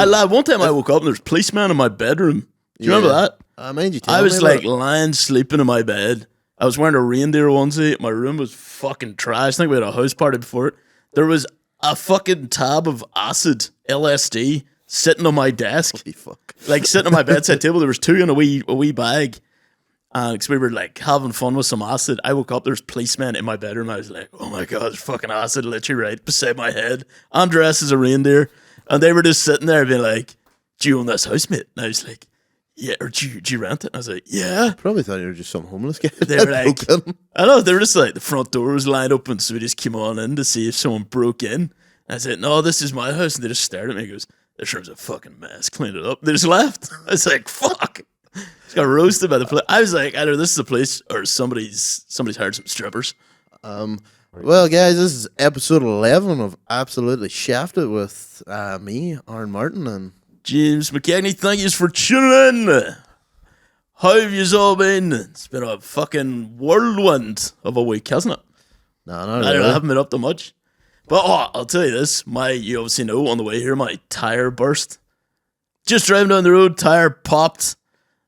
One time I woke up and there's a policeman in my bedroom. Do you remember that? I was like lying, sleeping in my bed. I was wearing a reindeer onesie. My room was fucking trash. I think we had a house party before it. There was a fucking tab of acid, LSD, sitting on my desk. Holy fuck. Like sitting on my bedside table. There was 2 in a wee bag. Because we were like having fun with some acid. I woke up, there's policemen in my bedroom. I was like, oh my God, there's fucking acid literally right beside my head. I'm dressed as a reindeer. And they were just sitting there being like, do you own this house, mate? And I was like, yeah, or do you rent it? And I was like, yeah. Probably thought you were just some homeless guy. They were like, I know, they were just like, the front door was lined open, so we just came on in to see if someone broke in. And I said, no, this is my house. And they just stared at me and goes, this room's a fucking mess. Clean it up. They just left. I was like, fuck. Just got roasted by the police. I was like, either this is a place or somebody's hired some strippers. Well, guys, this is episode 11 of Absolutely Shafted with me, Aaron Martin, and James McKegney. Thank you for tuning in. How have you all been? It's been a fucking whirlwind of a week, hasn't it? No, not really. I haven't been up to much. But I'll tell you this. You obviously know on the way here, my tire burst. Just driving down the road, tire popped.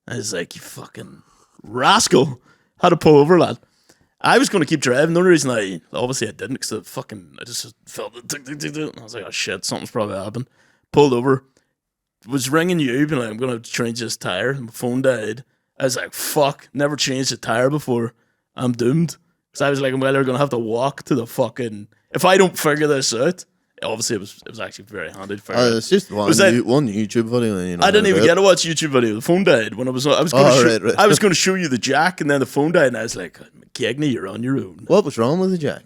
I was like, you fucking rascal. Had to pull over, lad. I was going to keep driving. The only reason I didn't, because I just felt the tick, tick, tick, tick. I was like, oh shit, something's probably happened. Pulled over. Was ringing you, being like, I'm going to change this tire. My phone died. I was like, fuck, never changed a tire before. I'm doomed. Because I was like, I'm either going to have to walk to the fucking... If I don't figure this out... Obviously, it was actually very handy to figure out. It's just one YouTube video. I didn't even get to watch YouTube video. The phone died when I was going to show you the jack, and then the phone died, and I was like, McKegney, you're on your own. What was wrong with the jack?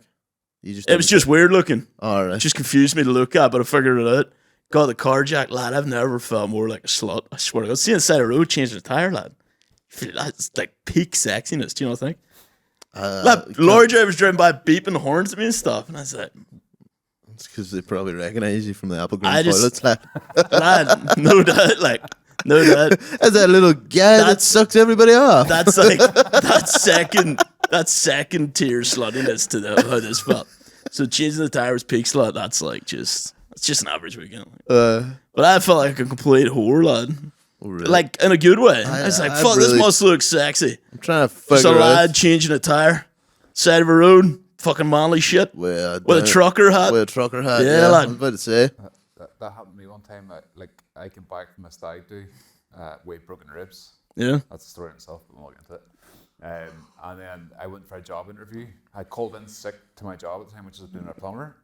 It was just weird looking. All right. It just confused me to look at, but I figured it out. Got the car jack, lad. I've never felt more like a slut. I swear to God. See inside the road changing a tire, lad. That's like peak sexiness. Do you know what I think? Lorry drivers driving by beeping horns at me and stuff, and I was like... It's because they probably recognize you from the Apple Green toilets, lad. Lad, no doubt, no doubt. That's that little guy that sucks everybody off. That's like that second tier sluttiness to how this felt. So changing the tire was peak slut. That's like it's just an average weekend. But I felt like a complete whore, lad. Oh, really? Like in a good way. I was like, fuck, this must look sexy. I'm trying to figure out. Just a lad changing a tire, side of a road. Fucking manly shit. With a trucker hat. Yeah, I was about to say. That happened to me one time. I came back from a stag do with broken ribs. Yeah. That's a story in itself, but we'll get into it. And then I went for a job interview. I called in sick to my job at the time, which was being a plumber.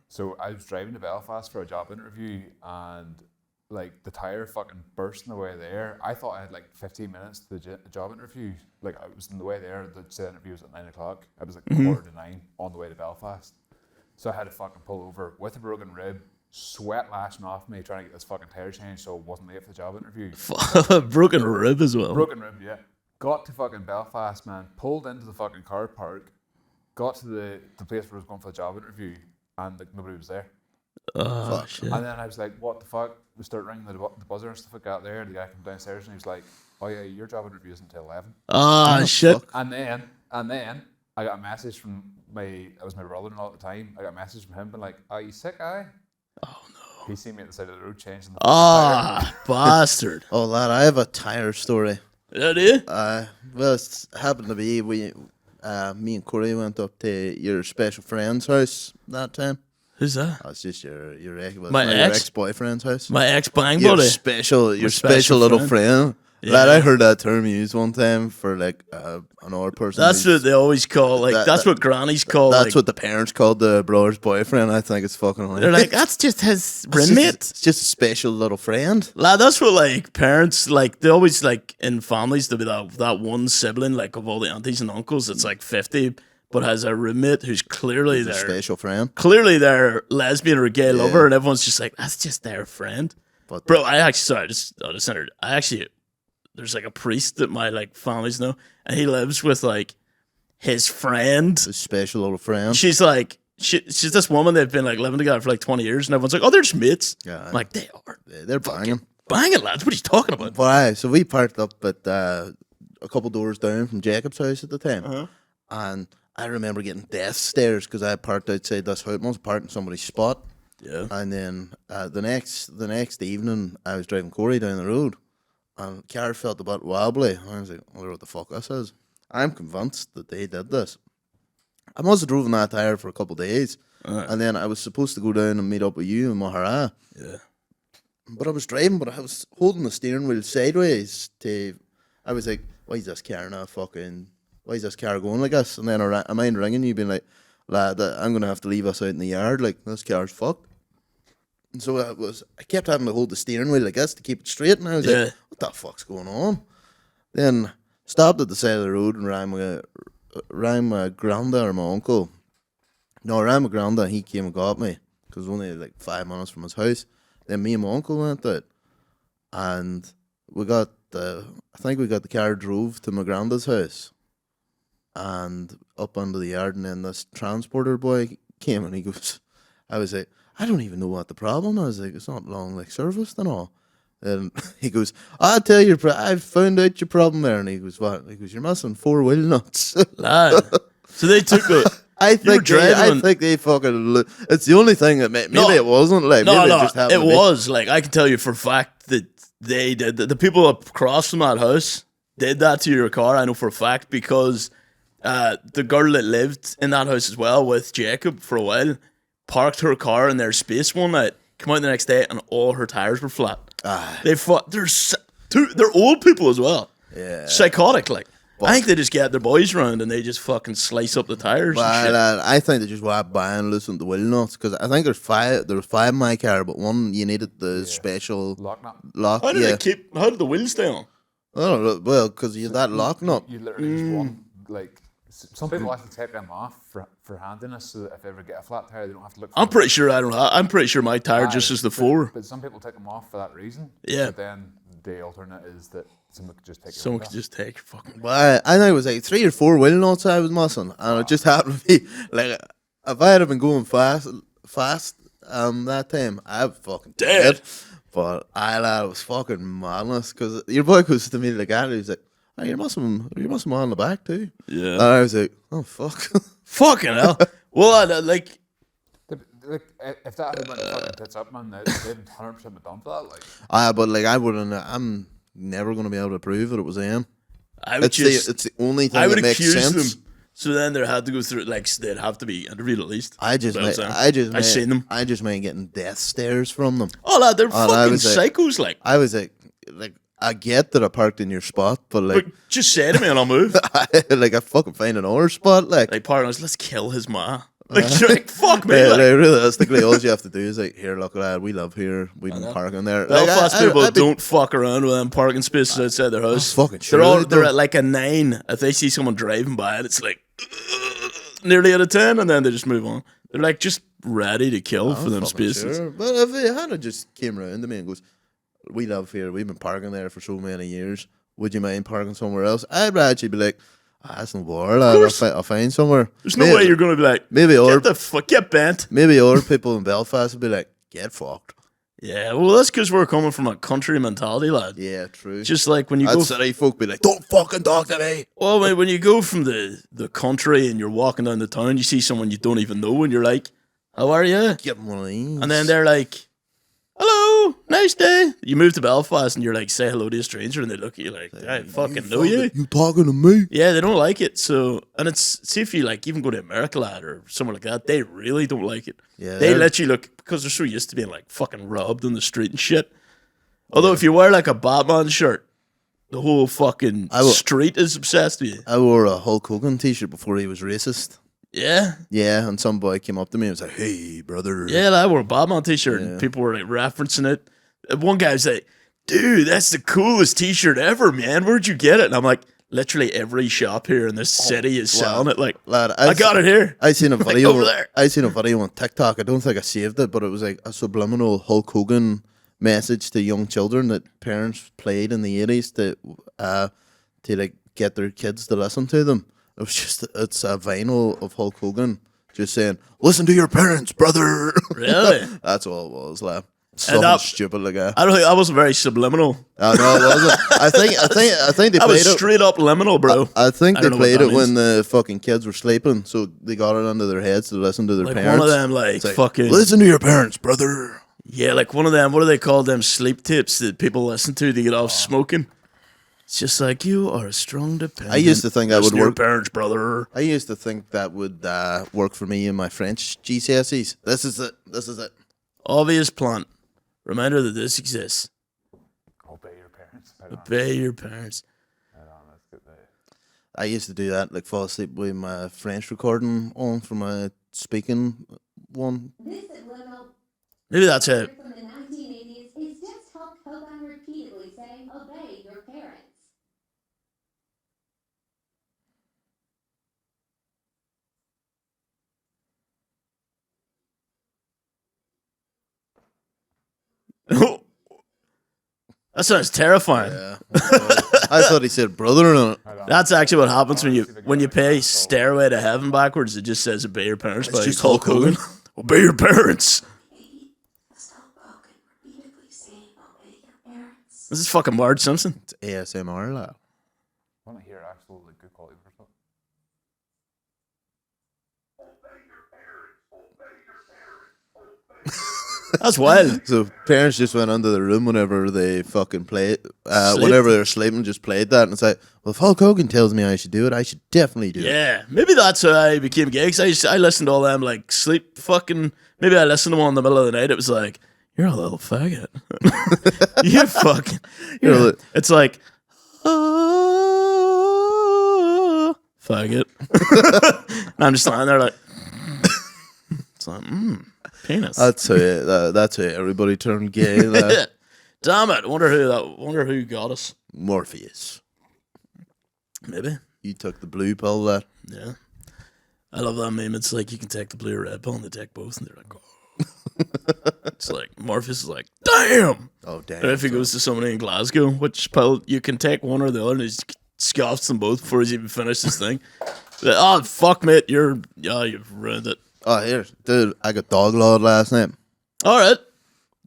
So I was driving to Belfast for a job interview, and the tire fucking burst on the way there. I thought I had 15 minutes to the job interview. I was on the way there. The interview was at 9 o'clock. I was 8:45 on the way to Belfast. So I had to fucking pull over with a broken rib, sweat lashing off me trying to get this fucking tire changed so I wasn't late for the job interview. Broken rib as well. Broken rib, yeah. Got to fucking Belfast, man. Pulled into the fucking car park. Got to the place where I was going for the job interview, and nobody was there. Oh, shit. And then I was like, what the fuck? We start ringing the buzzer and stuff like that there. The guy came downstairs and he was like, oh yeah, your job interview isn't until 11. Oh, shit. Fuck. And then I got a message from it was my brother-in-law at the time. I got a message from him being like, are you sick, aye? Oh no. He seen me at the side of the road changing the tire. Bastard. Oh lad, I have a tire story. Yeah, do you? Well, it happened to be me and Corey went up to your special friend's house that time. Who's that? Oh, it's just your ex-boyfriend's house. My ex-bang your buddy. Your special little friend. Yeah. Lad, I heard that term used one time for another person. That's what they always call that's what grannies call. That's what the parents called the brother's boyfriend. I think it's fucking hilarious. They're like, that's just his roommate. It's just a special little friend. Lad, that's what parents they always in families there'll be that one sibling of all the aunties and uncles that's 50. But has a roommate who's clearly their special friend, clearly their lesbian or gay lover, and everyone's just like, that's just their friend. But bro, I just entered. There's a priest that my families know, and he lives with his friend, his special little friend. She's she's this woman. They've been living together for 20 years, and everyone's like, oh, they're just mates. Yeah, I'm they are. They're banging, lads. What are you talking about? Well, so we parked up at a couple doors down from Jacob's house at the time, and I remember getting death stares because I parked outside this house. I was parked in somebody's spot. Yeah. And then the next evening, I was driving Corey down the road, and the car felt a bit wobbly. And I was like, I wonder what the fuck this is. I'm convinced that they did this. I must have driven that tire for a couple of days, and then I was supposed to go down and meet up with you in Maree. Yeah. But I was driving, but I was holding the steering wheel sideways. I was like, why is this car why is this car going like this? And then I mind ringing you, being like, lad, I'm going to have to leave us out in the yard. Like, this car's fucked. And so I kept having to hold the steering wheel like this to keep it straight. And I was like, what the fuck's going on? Then stopped at the side of the road and rang my granda or my uncle. No, I rang my granda, and he came and got me, because it was only like 5 minutes from his house. Then me and my uncle went out, and I think we got the car drove to my granda's house and up under the yard, and then this transporter boy came and he goes, I was like, I don't even know what the problem is. Like, it's not long like serviced and all. And he goes, I'll tell you, I've found out your problem there. And he goes, what? He goes, you're missing 4 wheel nuts. Lad. So they took I think they fucking. It's the only thing that maybe it wasn't like. No, maybe no, it just happened. It was like, I can tell you for a fact that they did that. The people across from that house did that to your car. I know for a fact, because the girl that lived in that house as well with Jacob for a while parked her car in their space one night. Come out the next day and all her tires were flat. They fought. They're old people as well. Yeah, psychotic like. I think they just get their boys round and they just fucking slice up the tires. I think they just went by and loosened the wheel nuts, because I think there was 5 in my car, but one you needed the special lock. How did the wheels stay on? I don't know. Well, because you had that lock nut. You literally just want, like, some people actually take them off for handiness, so that if they ever get a flat tire, they don't have to look for I'm pretty sure my tire just is the 4. But some people take them off for that reason. Yeah. But then the alternate is that someone could just take Your fucking. Well, I think it was like 3 or 4 wheel nuts I was missing, and it just happened to be like, if I had been going fast that time, I'd fucking dead. But it was fucking madness, because your boy goes to me like that, he was like, oh, you're missing one on the back too. Yeah. And I was like, oh fuck. Fucking hell. Well, like, if that had been fucking tits up, man, they'd 100% been done for that. Like, but like, I'm never going to be able to prove that it was them. It's the only thing that makes sense. Them. So then they had to go through, like, they'd have to be interviewed at least. I seen them. I just mean getting death stares from them. Oh, lad, they're fucking psychos. Like, I was like, I get that I parked in your spot, but just say to me and I'll move. Like, I fucking find another spot. Like parking, let's kill his ma. Like, you're like, fuck me. Like, realistically, all you have to do is like, here, look, lad, we live here. We've been parking there. Belfast people don't fuck around with them parking spaces outside their house. Fucking sure. They're at like a 9. If they see someone driving by it, it's like nearly out of 10, and then they just move on. They're like just ready to kill for them spaces. Sure. But if it had just came around to me and goes, we live here, we've been parking there for so many years, would you mind parking somewhere else? I'd actually be like, that's no bother, lad. I'll find somewhere. There's no way you're going to be like, get bent. Maybe other people in Belfast would be like, get fucked. Yeah, well, that's because we're coming from a country mentality, lad. Yeah, true. Just like when you go... city folk be like, don't fucking talk to me. Well, when you go from the country and you're walking down the town, you see someone you don't even know and you're like, how are you? Give them one of these. And then they're like, hello, nice day. You move to Belfast and you're like, say hello to a stranger, and they look at you like, I fucking know you. You talking to me? Yeah, they don't like it. So, and see if you like even go to America, lad, or somewhere like that, they really don't like it. Yeah, they let you look, because they're so used to being like fucking robbed on the street and shit. Although if you wear like a Batman shirt, the whole fucking street is obsessed with you. I wore a Hulk Hogan t-shirt before he was racist. Yeah? Yeah, and some boy came up to me and was like, hey, brother. Yeah, I wore a Batman t-shirt and people were like referencing it. One guy was like, dude, that's the coolest t-shirt ever, man. Where'd you get it? And I'm like, literally every shop here in this city is selling it. Like, lad, I got it here. I seen a video over there. I seen a video on TikTok. I don't think I saved it, but it was like a subliminal Hulk Hogan message to young children that parents played in the 80s to like get their kids to listen to them. It was just, it's a vinyl of Hulk Hogan just saying, listen to your parents, brother. Really? That's all it was, lad. Something stupid like that. I don't think I wasn't very subliminal. Oh no, it wasn't. I think they I played was it. straight up liminal, bro. I think I they don't know what played that it when means. the fucking kids were sleeping, so they got it under their heads to listen to their Like parents. one of them, like It's like, fucking listen to your parents, brother. yeah, like one of them. What do they call them? Sleep tips that people listen to get off smoking. It's just like you are a strong dependent. I used to think that Listen would to your work. parents, brother. I used to think that would work for me in my French GCSEs. This is it. This is it. Obvious plant. Reminder that this exists. Obey your parents. Obey your parents. That's good. I used to do that, like fall asleep with my French recording on for my speaking one. This subliminal Maybe that's it. from the 1980s is just Hulk Hogan repeatedly saying, obey your parents. That sounds terrifying. Yeah. I thought he said brother on it. That's actually what happens when you pay Stairway to Heaven backwards. It just says obey your parents by just Hulk Hulk Hogan. Obey your parents. That's Hulk Hogan repeatedly saying, obey your parents. This is fucking Marge Simpson. It's ASMR, lad. I want to hear actual like, good quality for stuff. That's wild. So parents just went into the room whenever they fucking played, Sleep. whenever they're sleeping, just played that, and it's like, well, if Hulk Hogan tells me I should do it, I should definitely do it. Yeah, maybe that's how I became gay. Cause I listened to all them like sleep fucking. Maybe I listened to one in the middle of the night. It was like, you're a little faggot. You fucking. You're a li- It's like, faggot. And I'm just lying there like, it's like, penis. That's how everybody turned gay. Lad. Damn it! Wonder who got us. Morpheus, Maybe. you took the blue pill, lad. Yeah. I love that meme. It's like you can take the blue or red pill, and they take both, and they're like, oh. It's like Morpheus is like, damn. Oh damn! And if he goes to somebody in Glasgow, which pill you can take one or the other, and he just scoffs them both before he's even finished his thing. Like, oh fuck, mate, you've ruined it. Oh here, dude, I got dog lawed last night. All right.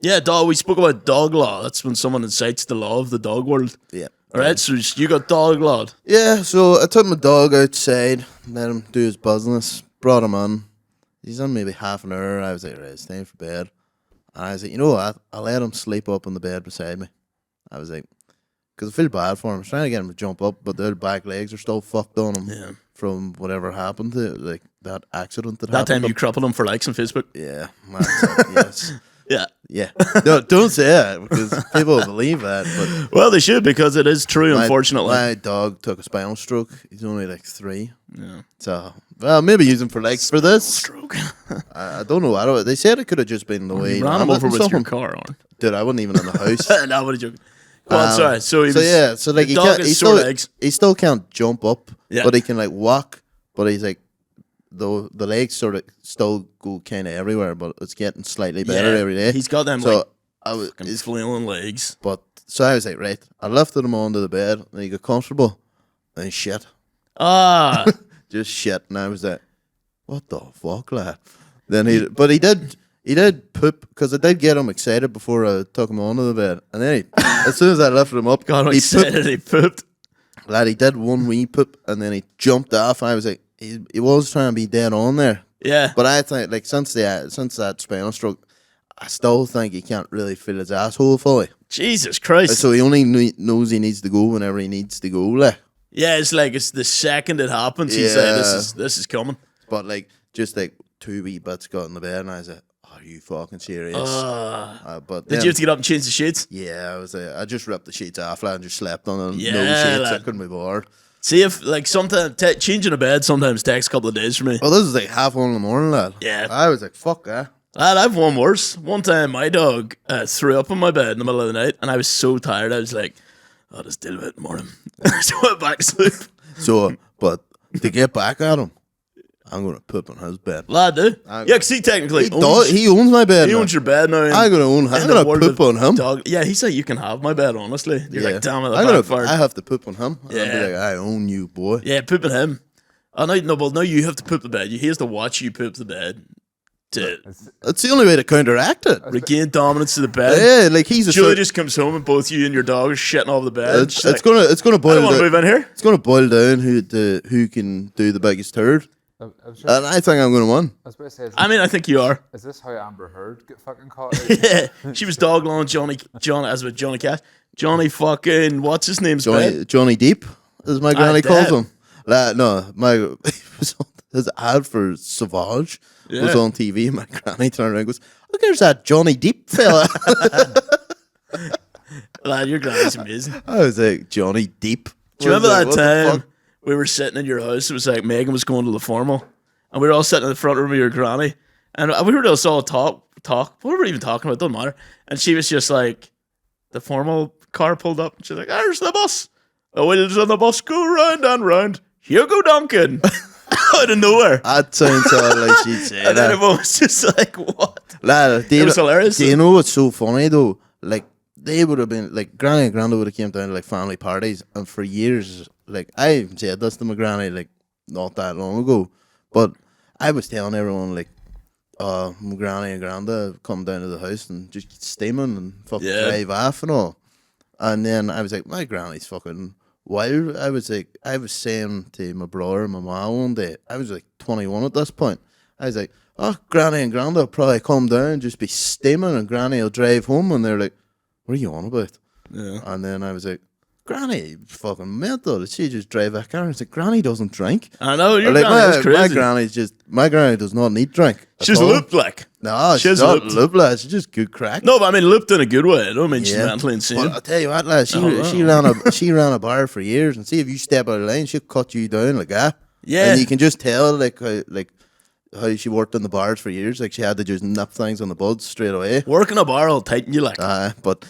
Yeah, dog. We spoke about dog law. That's when someone incites the law of the dog world. Yeah. All right. So you got dog lawed. Yeah, so I took my dog outside, let him do his business, brought him in. He's on maybe half an hour. I was like, right, it's time for bed. And I was like, you know what? I'll let him sleep up on the bed beside me. I was like, because I feel bad for him. I was trying to get him to jump up, but their back legs are still fucked on him Yeah. from whatever happened to like that accident that That happened. time you crippled him for likes on Facebook. Yeah, man, yes. Yeah. Yeah. No, don't say that because people will believe that. But Well, they should because it is true. Unfortunately. my dog took a spinal stroke. He's only like 3. Yeah. So, well, maybe use him for likes for this. Stroke. I don't know. They said it could have just been the way You he ran him landed over and with your something. car on. Dude, I wasn't even in the house. No, what a joke. Go on, sorry. So he was. yeah, so like the dog has sore legs. he still can't jump up, Yeah. but he can like walk. But he's like, the legs sort of still go kind of everywhere, but it's getting slightly better every day. He's got them so like I was, fucking flailing legs. but so I was like, right. I lifted him onto the bed, and he got comfortable, and he shit, Ah, just shit, and I was like, what the fuck, lad? Then he did poop because I did get him excited before I took him onto the bed, and then as soon as I lifted him up, got he excited. pooped. He pooped. Lad, he did one wee poop, and then he jumped off. I was like, he was trying to be dead on there, Yeah. but I think like since that spinal stroke, I still think he can't really feel his asshole fully. Jesus Christ. So he only knows he needs to go whenever he needs to go. Like, Yeah, it's like it's the second it happens, he's like, this is coming. but like just like 2 wee bits got in the bed, and I was like, "Are you fucking serious?" But Did then, you have to get up and change the sheets? Yeah, I was like, I just ripped the sheets off, lad, and just slept on them. Yeah, No sheets. I lad. couldn't be bothered. See if like sometimes changing a bed sometimes takes a couple of days for me. Well, this is like 1:30 in the morning, lad. Yeah. I was like, "Fuck that." Lad, I've one worse. One time my dog threw up on my bed in the middle of the night, and I was so tired. I was like, I'll just deal with it in the morning. So I went back to sleep. So, but to get back at him, I'm gonna poop on his bed. Lad, dude. I'm- Yeah, because he technically He owns my bed. he now. owns your bed now. I'm gonna poop on him. Dog. Yeah, he said you can have my bed, honestly. You're like, damn it, that backfired. I have to poop on him. I'll be Yeah. like, I own you, boy. Yeah, pooping him. Oh, no, well, now you have to poop the bed. He has to watch you poop the bed. to That's the only way to counteract it. regain dominance of the bed. Yeah, like he's a Julie just comes home and both you and your dog are shitting all over the bed. It's She's gonna I boil don't want to down. move in here. It's gonna boil down who can do the biggest turd, I was and I think I'm gonna win. about to say, I mean, I think you are. is this how Amber Heard get fucking caught? Yeah, she was dog on Johnny as with Johnny Cash. Johnny fucking what's his name's bed? Johnny Deep, as my granny calls Depp. him. No, his ad for Sauvage was Yeah. on TV. My granny turned around and goes, "Look, there's that Johnny Deep fella." Lad, your granny's amazing. I was like, Johnny Deep. Do you remember I that was like, what the time fuck? we were sitting in your house? It was like Megan was going to the formal, and we were all sitting in the front room of your granny, and we were just all talk. What were we even talking about? Doesn't matter. And she was just like, the formal car pulled up, and she's like, "There's the bus. The wheels on the bus go round and round. Here go Duncan." Out of nowhere. That sounds like she'd say And then that. everyone was just like, "What?" Lad, It was hilarious. Do you know what's so funny though? Like they would have been like Granny and Granda would have came down to like family parties, and for years, like I even said this to my granny like not that long ago, but I was telling everyone like, my granny and Granda come down to the house and just get steaming and fucking Yeah. drive off and all, and then I was like, my granny's fucking wild. I was saying to my brother and my mom one day, I was like 21 at this point. I was like, oh, Granny and Granda will probably come down and just be steaming, and Granny will drive home. And they're like, what are you on about? Yeah. And then I was like, Granny, fucking mental. Did she just drive that car? And I was like, Granny doesn't drink. I know your Like, granny was crazy. my granny does not need drink. at She's all. looped like. No, She's she's not looped. looped, lad. She's just good crack. No, but I mean looped in a good way. I don't mean she's Yeah. mentally insane. But I'll tell you what, lad, she Oh, she ran a bar for years, and see if you step out of line, she'll cut you down like that. Yeah. And you can just tell how she worked in the bars for years. Like she had to just nip things on the buds straight away. Working a bar will tighten you like. But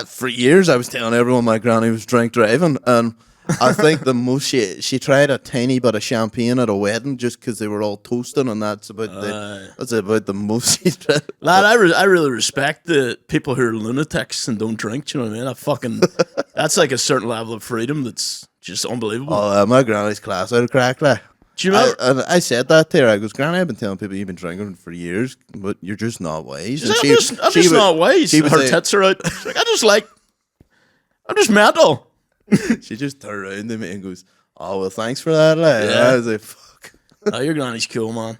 for years I was telling everyone my granny was drink driving, and I think the most she tried a tiny bit of champagne at a wedding just because they were all toasting, and that's about the most she tried. Lad, I really respect the people who are lunatics and don't drink. Do you know what I mean? That's like a certain level of freedom that's just unbelievable. Oh, my granny's class out of crack, like. Do you remember? I said that to her. I goes, Granny, I've been telling people you've been drinking for years, but you're just not wise. She's And like, I'm just not wise. she was Her like- tits are out. She's like, I'm just mental. She just turned around to me and goes, oh, well, thanks for that, lad. And I was like, fuck. Oh, your granny's cool, man.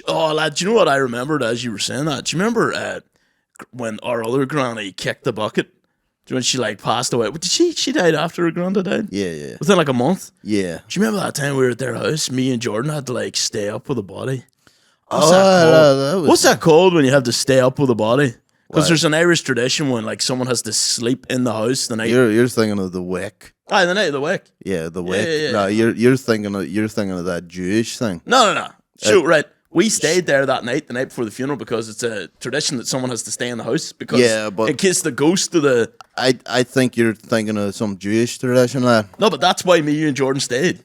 Oh, lad, do you know what I remembered as you were saying that? Do you remember when our other granny kicked the bucket? Do you know when she like passed away? Did she died after her granda died? Yeah. Within like a month? Yeah. Do you remember that time we were at their house? Me and Jordan had to like stay up with a body. What's Oh, that called? that was- What's that called when you have to stay up with a body? Because What? there's an Irish tradition when like someone has to sleep in the house the night. You're thinking of the wick. The night of the wake. Yeah, the wick. yeah, No, you're thinking of that Jewish thing. No. So right, we stayed there that night, the night before the funeral, because it's a tradition that someone has to stay in the house because Yeah, but- in case the ghost of the I think you're thinking of some Jewish tradition, lad. no, but that's why me, you, and Jordan stayed.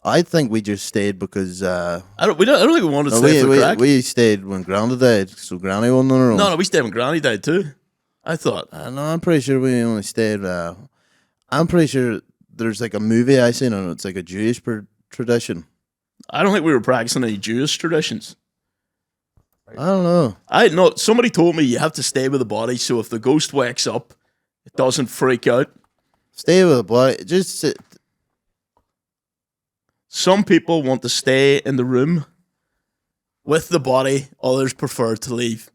I think we just stayed because I don't think we wanted to stay for the crack. we stayed when Granda died, so Granny wasn't on her own. No, we stayed when Granny died too. I thought. No, I'm pretty sure we only stayed. I'm pretty sure there's like a movie I seen and it's like a Jewish tradition. I don't think we were practicing any Jewish traditions. I don't know. Somebody told me you have to stay with the body so if the ghost wakes up, it doesn't freak out. Stay with the body. Just sit. Some people want to stay in the room with the body, others prefer to leave.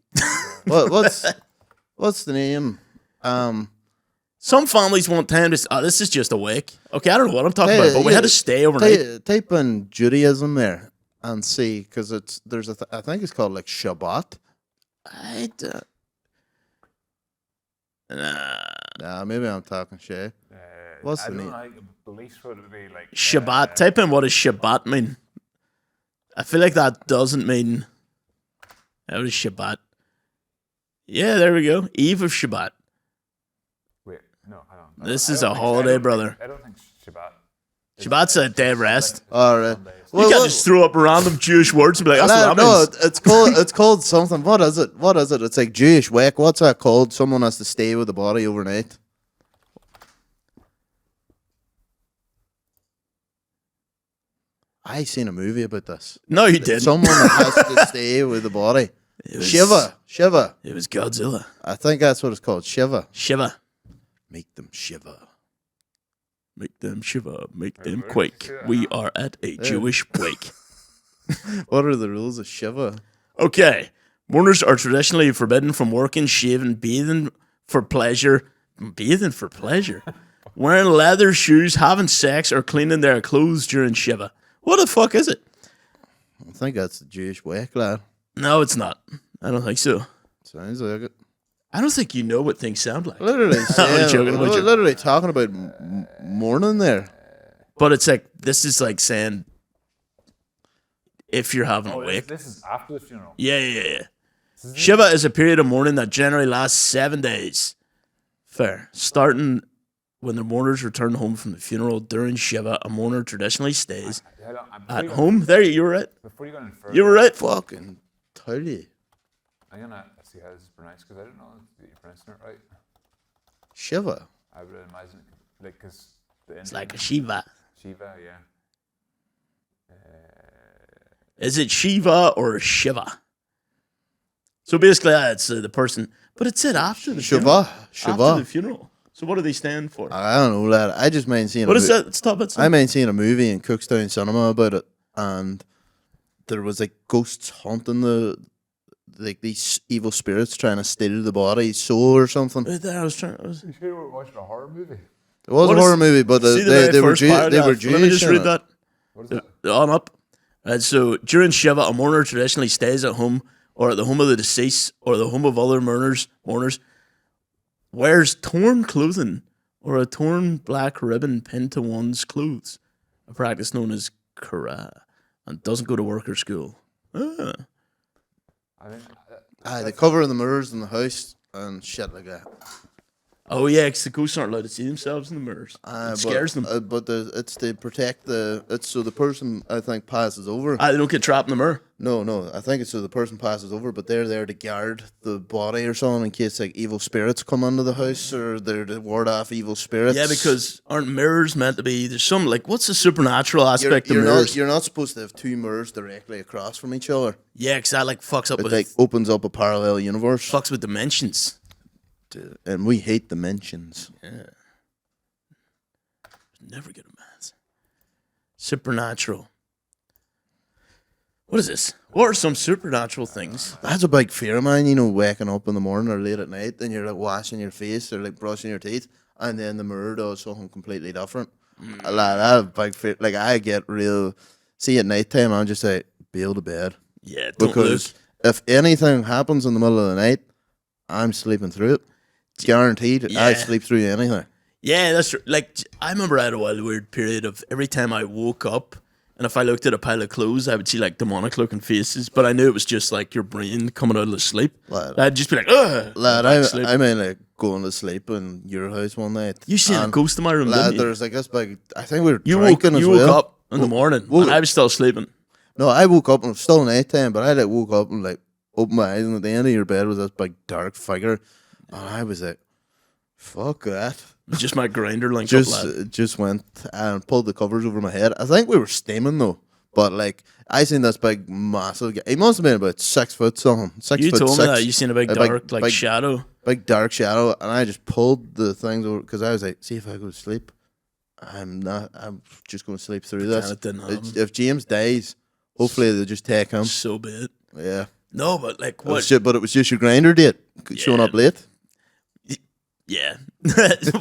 What's the name? Some families want time to. This is just a wake. Okay, I don't know what I'm talking about, but we had to stay overnight. Type in Judaism there and see, because I think it's called like Shabbat. Nah, maybe I'm talking shit. What's I the don't name? know, like, beliefs would be like Shabbat. Type in what does Shabbat mean. I feel like that doesn't mean. What is Shabbat? Yeah, there we go. Eve of Shabbat. Wait, no, I don't. This I is don't a think- holiday, I don't brother. Think, I don't think Shabbat. Shabbat's a day of rest. All right. You can't just throw up random Jewish words and be like, that's what that means. it's called something. What is it? It's like Jewish wake. What's that called? Someone has to stay with the body overnight. I seen a movie about this. No, you didn't. Someone that has to stay with the body. Shiva. It was Godzilla. I think that's what it's called. Shiva. Shiva. Make them shiver. Make them shiver. Make them quake. We are at a Jewish wake. What are the rules of Shiva? Okay. Mourners are traditionally forbidden from working, shaving, bathing for pleasure. Bathing for pleasure? Wearing leather shoes, having sex, or cleaning their clothes during Shiva. What the fuck is it? I think that's the Jewish wake, lad. No, it's not. I don't think so. Sounds like it. I don't think you know what things sound like. Literally, saying, joking, I'm joking. literally talking about mourning there. But it's like, this is like saying if you're having a wake. This is after the funeral. Yeah. Shiva is a period of mourning that generally lasts 7 days. Fair. Starting when the mourners return home from the funeral during Shiva, a mourner traditionally stays at home. There, you were right. Before you go any further, You were right. Fucking tell you. I'm gonna see how this is pronounced because I don't know that you're pronouncing it right. Shiva. I would imagine, like, because It's like a Shiva. Shiva, yeah. Is it Shiva or Shiva? So basically, it's the person, but it said after the funeral. Shiva. After the funeral. So what do they stand for? I don't know, lad. I just mind seeing. What is that? Stop it. I mind seeing a movie in Cookstown Cinema about it, and there was like ghosts haunting these evil spirits trying to steal the body's soul or something. Right there, I was trying. You sure you were watching a horror movie? It was What a is- horror movie, but See the they very were first paragraph? They were Jewish. Let me just in read it. that. What is that? On up. Right, so during Shiva, a mourner traditionally stays at home or at the home of the deceased or the home of other mourners, wears torn clothing or a torn black ribbon pinned to one's clothes, a practice known as kara, and doesn't go to work or school. Ah. I mean, They cover the mirrors in the house and shit like that. Oh yeah, because the ghosts aren't allowed to see themselves in the mirrors. It scares them. But it's to protect it's so the person, I think, passes over. They don't get trapped in the mirror. No, I think it's so the person passes over, but they're there to guard the body or something in case like evil spirits come into the house, or they're to ward off evil spirits. Yeah, because aren't mirrors meant to be? There's some like, what's the supernatural aspect of mirrors? You're not supposed to have two mirrors directly across from each other. Yeah, because that like fucks up It with like opens up a parallel universe, fucks with dimensions. and we hate dimensions. Never get a math. Supernatural. What is this? What are some supernatural things? That's a big fear of mine, waking up in the morning or late at night and you're like washing your face or like brushing your teeth and then the mirror does something completely different. That's a big fear. Like I get real, see at night time, I'm just like, bail to bed. Yeah, don't Because look. if anything happens in the middle of the night, I'm sleeping through it. Guaranteed, I Yeah. sleep through anything. Yeah, that's true. Like, I remember I had a wild, weird period of every time I woke up, and if I looked at a pile of clothes, I would see like demonic looking faces, but I knew it was just like your brain coming out of the sleep. Lad, I'd just be like, ugh. lad back I mean, like going to sleep in your house one night. You seen a and, ghost in my room, Lad, didn't you? there's like this big. I think we were You woke, drinking as you well. woke up in the morning, and I was still sleeping. No, I woke up and it was still nighttime, but I like woke up and like opened my eyes and at the end of your bed was this big dark figure, and I was like, "Fuck that!" Just my grinder linked up, lad. Just went and pulled the covers over my head. I think we were steaming though, but like I seen this big massive guy. He must have been about 6 foot something. You 6'6". told me that you seen a big dark big shadow. big dark shadow, and I just pulled the things over because I was like, "See if I go to sleep." I'm just going to sleep through this. it didn't happen. If James dies, hopefully they'll just take him. So be it. Yeah. No, but like It what? was but it was just your grinder date showing up late. Yeah,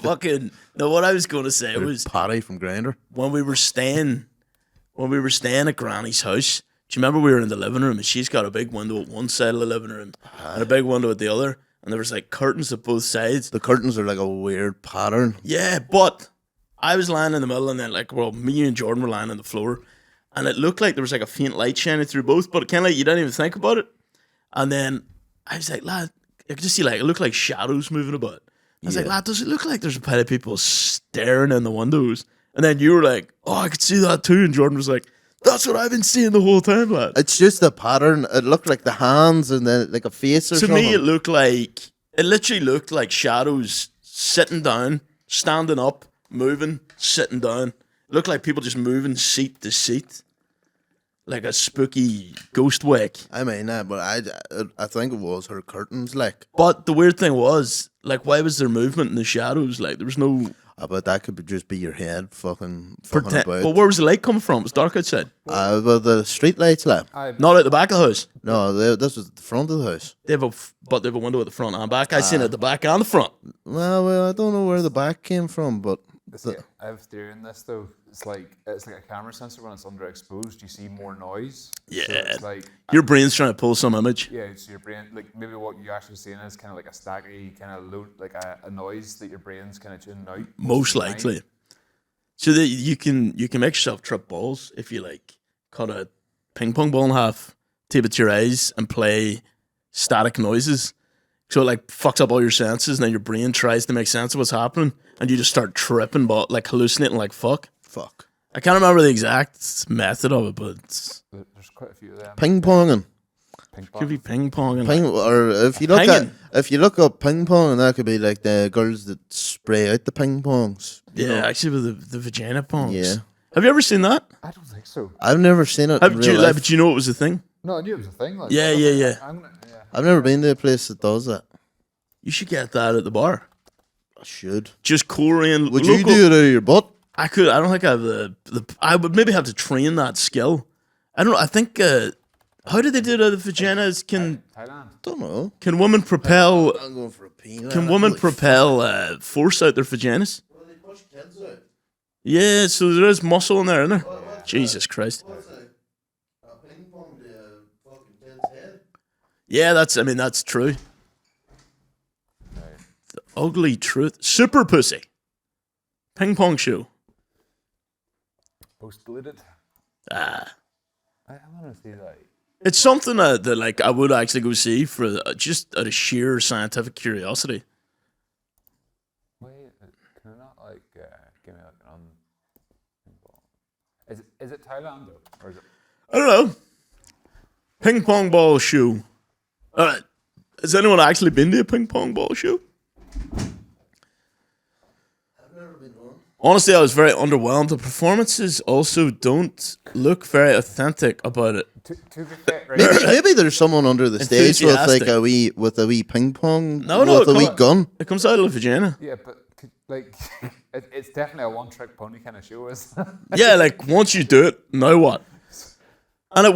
fucking. No, what I was going to say was Patty from Grinder. when we were staying at Granny's house. Do you remember we were in the living room and she's got a big window at one side of the living room and a big window at the other, and there was like curtains at both sides. The curtains are like a weird pattern. Yeah, but I was lying in the middle, and then me and Jordan were lying on the floor, and it looked like there was like a faint light shining through both, but kind of like you didn't even think about it. And then I was like, lad, I could just see like it looked like shadows moving about. I was like, lad, does it look like there's a pile of people staring in the windows? And then you were like, oh, I could see that too. And Jordan was like, that's what I've been seeing the whole time, lad. It's just a pattern. It looked like the hands and then like a face or To something. me, it literally looked like shadows sitting down, standing up, moving, sitting down. It looked like people just moving seat to seat. like a spooky ghost wake. I mean, but I think it was her curtains, like. But the weird thing was, like, why was there movement in the shadows? Like, there was no But that could just be your head fucking pretend. about. Well, where was the light coming from? It was dark outside. But the street lights, like. Not out the back of the house. No, this was the front of the house. But they have a window at the front and back. I seen it at the back and the front. Well, I don't know where the back came from, but See, I have a theory in this though. It's like a camera sensor when it's underexposed. You see more noise. Yeah. So it's like Your brain's trying to pull some image. yeah. So your brain, like maybe what you actually seeing is kind of like a staggery kind of low, like a noise that your brain's kind of tuning out. Most of the time. likely. So that you can make yourself trip balls if you like cut a ping pong ball in half, tape it to your eyes, and play static noises. So it like fucks up all your senses, and then your brain tries to make sense of what's happening, and you just start tripping, but like hallucinating like fuck. I can't remember the exact method of it, but There's quite a few of them. ping ponging. Ping could be pong. ping pong. Or if you look Hanging. if you look up ping pong, that could be like the girls that spray out the ping pongs. you Yeah, know? actually with the vagina pongs. Yeah. Have you ever seen that? I don't think so. I've never seen it in Have, real life. but you know it was a thing? No, I knew it was a thing. Like, Yeah. yeah. I've never been to a place that does that. You should get that at the bar. I should. Just Korean. Would you local- do it out of your butt? I could. I don't think I have the. I would maybe have to train that skill. I don't know. I think. How did they do that? The vaginas Thailand. Don't know. can women propel? I'm going for a pee. Can women propel force out their vaginas? Well, they push kids out. Yeah. So there is muscle in there, isn't there? Jesus Christ. What's a ping pong to a fucking kid's head? Yeah, that's true. The ugly truth. Super pussy. Ping pong show. Post deleted. Ah. I want to see that. It's something that like I would actually go see for just out of sheer scientific curiosity. Wait, can I not like give me like an Is it Thailand though, or is it? I don't know. Ping pong ball show. Has anyone actually been to a ping pong ball show? I've never been one. Honestly, I was very underwhelmed. The performances also don't look very authentic about it. To be fair, right? Maybe there's someone under the stage with like Enthusiastic. a wee ping pong No, with a it wee come- gun. It comes out of the vagina. Yeah, but like it's definitely a one-trick pony kind of show, is. Yeah, like once you do it, now what? And it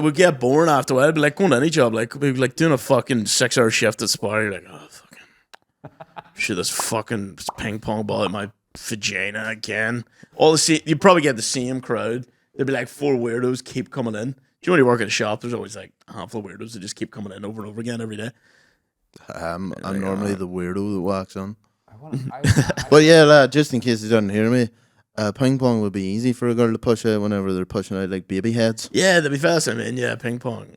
would get boring after a while. It'd be like going to any job, like we'd be like doing a fucking 6-hour shift at Spar. You're like, oh fucking shit, this fucking ping pong ball at my vagina again. You probably get the same crowd. There'd be like 4 weirdos keep coming in. Do you know when you work at a shop? There's always like a handful of weirdos that just keep coming in over and over again every day. I'm normally the weirdo that walks on. I But yeah, lad, just in case you didn't hear me, ping pong would be easy for a girl to push out whenever they're pushing out like baby heads. Yeah, that'd be fast. I mean, yeah, ping pong.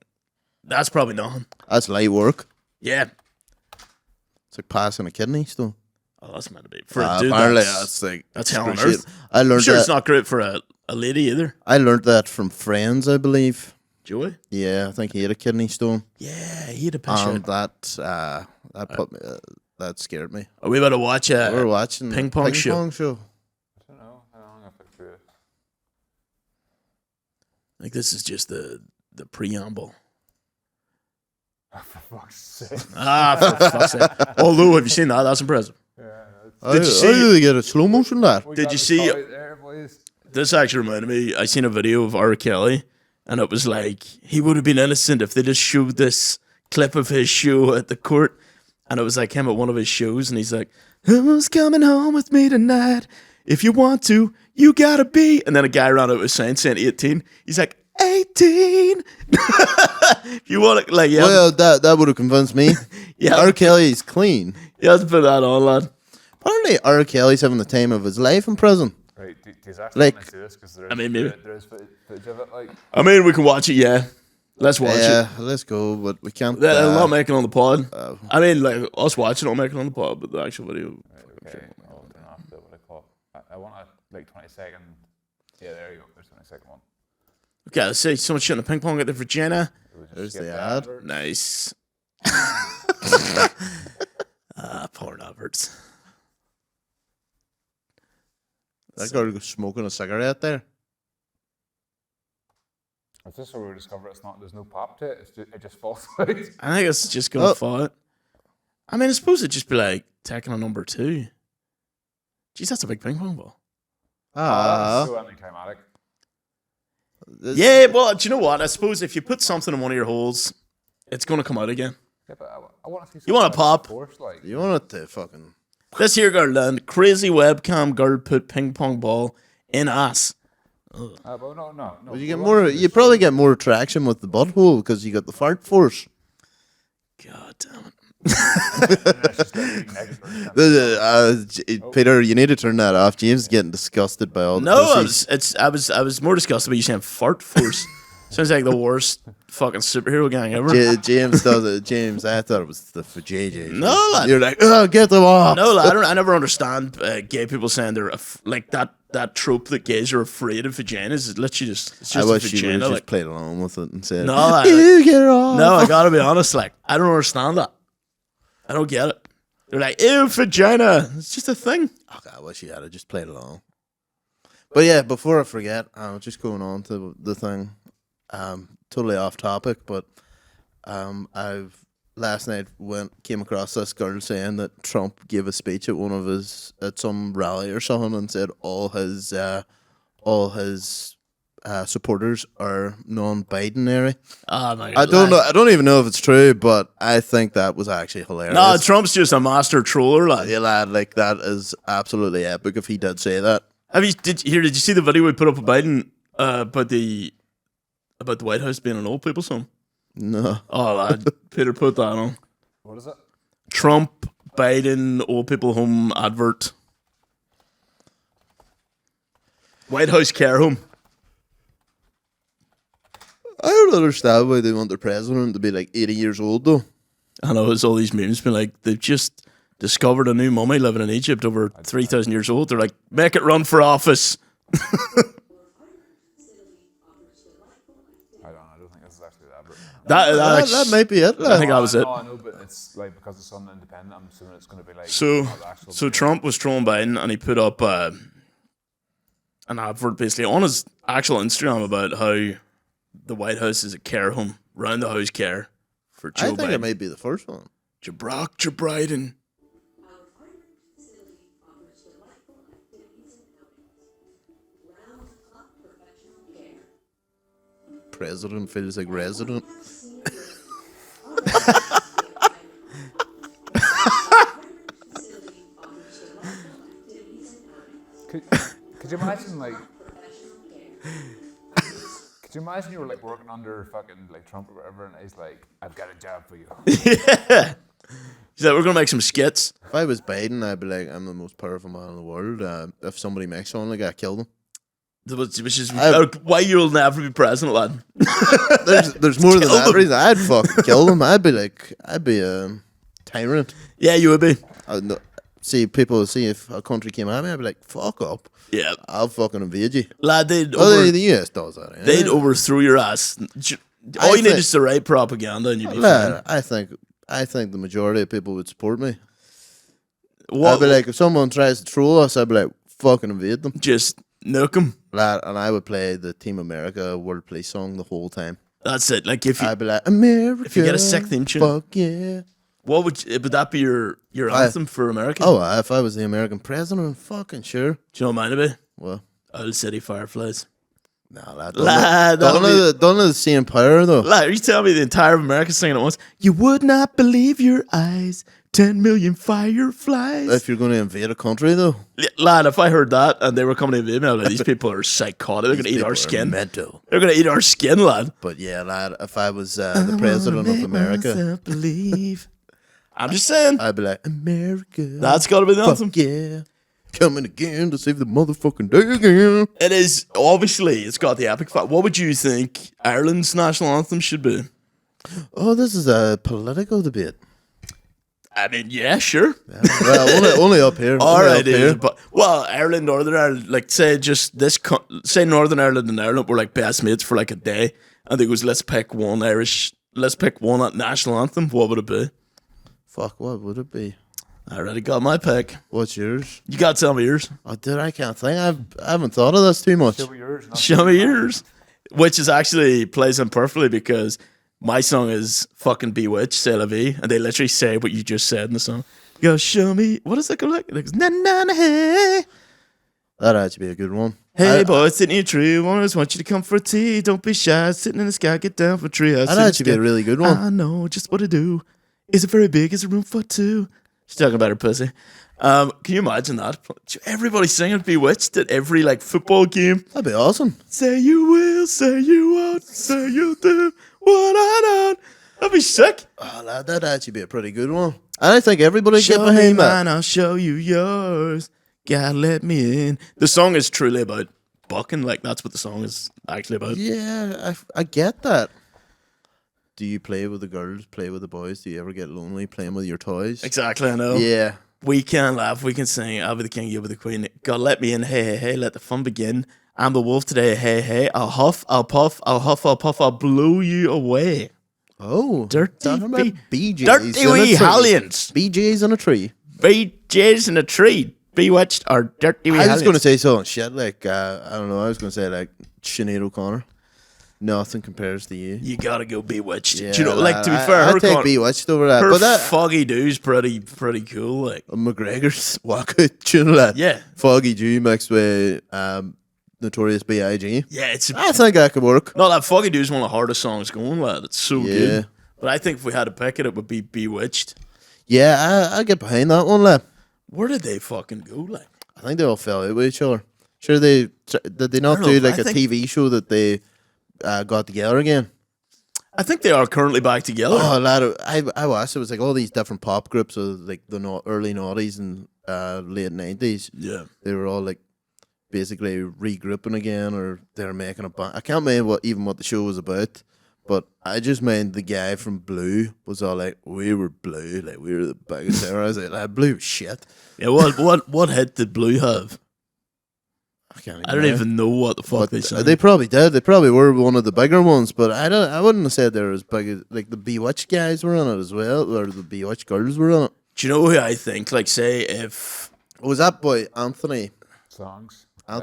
That's probably nothing. That's light work. Yeah. It's like passing a kidney stone. Oh, that's meant to be. For a dude, Apparently, that's like that's hell on shit. earth. I I'm learned sure that. it's not great for a lady either. I learned that from friends, I believe. Joey? Yeah, I think he had a kidney stone, Yeah, he had a picture. and that put me. That scared me. Are we about to watch We were watching ping pong show. pong show. don't know how long I put through it. Like this is just the preamble. For fuck's sake. For fuck's sake. Although, have you seen that? That's impressive. How you see- did they get a slow motion that? We Did got you the see- call out there, boys? This actually reminded me. I seen a video of R. Kelly, and it was like he would have been innocent if they just showed this clip of his show at the court, and it was like him at one of his shows, and he's like, "Who's coming home with me tonight? If you want to, you gotta be." And then a guy ran out with a sign saying 18. He's like, 18. If you want to, like, yeah, Well, that would have convinced me. Yeah. R. Kelly's clean. you have to put that on, lad. Apparently, R. Kelly's having the time of his life in prison. Right, do you actually Like- want to see this? Because I mean, maybe. there is footage of it. Like, I mean, we can watch it. Yeah, let's watch Yeah, it. let's go, but we can't. They'll not make it on the pod. uh, I mean, like us watching it will make it on the pod, but the actual video. okay, I'll turn off the what I call it. I want a like 20-second. Yeah, there you go. There's 20-second one. Okay, let's see. Someone shooting a ping pong at the Virginia. We'll just There's skip the that ad. advert. Nice. Porn adverts. that girl was smoking a cigarette there. It's just where we discover it's not. There's no pop to it. It just falls out. I think it's just going to fall. I mean, I suppose it'd just be like taking a number 2. Jeez, that's a big ping pong ball. That's so anticlimactic. Yeah, well, do you know what? I suppose if you put something in one of your holes, it's going to come out again. Yeah, but I want to see. You want to pop? Force, like. You want it to fucking... This here girl then, crazy webcam girl put ping pong ball in ass. But no. Well, you get more. You probably get more traction with the butthole because you got the fart force. God damn it. It's just like negative. Peter, you need to turn that off. James is getting disgusted by all the No, pussies. I was more disgusted by you saying fart force. Sounds like the worst fucking superhero gang ever. James does it. James, I thought it was the for JJ. No, lad. You're like, oh, get them off. No, lad, I never understand gay people saying they're like that trope that gays are afraid of vaginas. It's literally it's I just a wish you would vagina. have Like, just played along with it and said, No, you get it off. no, I gotta be honest. Like, I don't understand that. I don't get it. They're like, ew, vagina. It's just a thing. Okay, I wish you had just played along. But yeah, before I forget, just going on to the thing. Totally off topic, but I've last night came across this girl saying that Trump gave a speech at some rally or something and said all his supporters are non-Binary. Oh my I God. don't know. I don't even know if it's true, but I think that was actually hilarious. No, Trump's just a master troller, lad. Yeah, lad, like that is absolutely epic if he did say that. Did you see the video we put up of Biden about the White House being an old people's home? No. Oh, lad, Peter put that on. What is it? Trump, Biden, old people home advert. White House care home. I don't understand why they want their president to be like 80 years old though. I know it's all these memes been like they've just discovered a new mummy living in Egypt over 3,000 years old. They're like, make it run for office. I don't think this is actually that. But That might be it. I think that was it. No, I know, but it's like because it's on independent. I'm assuming it's going to be like So Trump was trolling Biden and he put up an advert basically on his actual Instagram about how the White House is a care home, round the house care for Joe I think Biden. it might be the first one. Jabrock, Jabriden. Our retirement facility offers delightful activities and outings. Round-the-clock professional care. President feels like resident. Could you imagine like? Could you imagine you were like working under fucking like Trump or whatever, and he's like, "I've got a job for you." Yeah. He's like, we're going to make some skits. If I was Biden, I'd be like, I'm the most powerful man in the world. If somebody makes someone like that, kill them. Which is why you'll never be president, lad. There's more than Kill that them. reason. I'd fucking kill them. I'd be a tyrant. Yeah, you would be. See if a country came at me, I'd be like, fuck up. Yeah. I'll fucking invade you. Lad, The US does that. they'd overthrow your ass. All you need is the right propaganda and you'd be fine. I think the majority of people would support me. What, I'd be like, if someone tries to troll us, I'd be like, fucking invade them. just nuke them. Lad, and I would play the Team America World Police song the whole time. That's it. Like if you, I'd be like, America. if you get a sick theme tune, fuck yeah. what would that be your anthem for America? Oh, if I was the American president, fucking sure. Do you know what mine would be? Well, Owl City Fireflies. nah, lad. Lad, that'll Don't let the same power though. Lad, are you telling me the entire of America singing at once? You would not believe your eyes. 10 million fireflies. If you're going to invade a country though, Lad, if I heard that and they were coming to invade me, I'd be like, these people are psychotic. They're going to eat people our are skin. mental. They're going to eat our skin, lad. But yeah, lad, if I was the president of America, Believe. I'm just saying. I'd be like, America. That's got to be the anthem. fuck yeah. Coming again to save the motherfucking day again. It is, obviously, it's got the epic fact. What would you think Ireland's national anthem should be? Oh, this is a political debate. I mean, yeah, sure. Yeah. Well, only up here. All Only right, up here. but well, Ireland, Northern Ireland, like say just this, say Northern Ireland and Ireland were like best mates for like a day, and they goes, let's pick one national anthem. What would it be? Fuck, what would it be? I already got my pick. What's yours? You got to tell me yours. Oh, dude, I can't think. I haven't thought of this too much. Show me yours. not Show me yours. which is actually plays in perfectly because my song is fucking Bewitched, C'est la vie, and they literally say what you just said in the song. Go show me, what does that go like? It goes, na na na hey. That'd actually be a good one. Hey boy, sitting in a tree, I just want you to come for tea. Don't be shy, sitting in the sky, get down for a tree. That'd actually be a really good one. I know just what to do. Is it very big? Is it room for two? She's talking about her pussy. Can you imagine that? Everybody singing Bewitched at every like football game. That'd be awesome. Say you will, say you won't, say you do what I don't. That'd be sick. Oh, lad, that'd actually be a pretty good one. And I think everybody get Show me behind that. mine, I'll show you yours. Gotta let me in. The song is truly about bucking. Like that's what the song is actually about. Yeah, I get that. Do you play with the girls, play with the boys? Do you ever get lonely playing with your toys? Exactly, I know. Yeah. We can laugh, we can sing. I'll be the king, you'll be the queen. God, let me in. Hey, hey, hey, let the fun begin. I'm the wolf today. Hey, hey, I'll huff, I'll puff, I'll huff, I'll puff, I'll blow you away. Oh, Dirty talking about BJ's dirty in a wee tree. hellions. BJ's in a tree. BJ's in a tree. Bewitched or dirty wee I was hellions. going to say something shit like, I don't know, I was going to say like Sinead O'Connor. Nothing compares to you. You gotta go Bewitched. Yeah, Do you know, like, to be I- fair, I her, take Bewitched over that. her But that Foggy Doo's pretty cool. Like, McGregor's walkout tune of that. yeah. Foggy Dew mixed with Notorious B.I.G. Yeah, it's I think that could work. no, that Foggy Doo's one of the hardest songs going, lad. It's so Yeah. good. But I think if we had to pick it, it would be Bewitched. Yeah, I get behind that one, lad. Where did they fucking go? Like, I think they all fell out with each other. Sure, did they not I don't do know, like I a think- TV show that they got together again? I think they are currently back together. Oh, lad, I watched. It was like all these different pop groups of like the early noughties and late 90s. Yeah. They were all like basically regrouping again, or they were making a band. I can't remember what the show was about, but I just meant the guy from Blue was all like, "We were Blue, like we were the biggest ever." I was like, "Blue was shit." Yeah, what hit did Blue have? I I don't even know what the fuck But they said. they probably did. They probably were one of the bigger ones, but I wouldn't have said they were as big as like the Bewitched guys were on it as well, or the Bewitched girls were on it. Do you know who I think? Like, say if Was that boy Anthony Songs. Costa?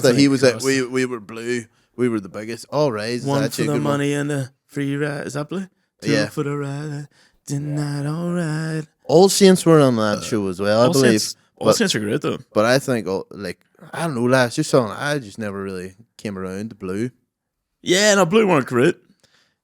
Anthony He was like, Costa. we were Blue, we were the biggest. All right, is one for actually a the good one. money and the free ride, is that Blue? Two Yeah. for the ride, tonight all right. All Saints were on that show as well, I believe. All Saints are great though. But I think, like, I don't know, last just something I just never really came around to Blue. Yeah, no, Blue weren't great.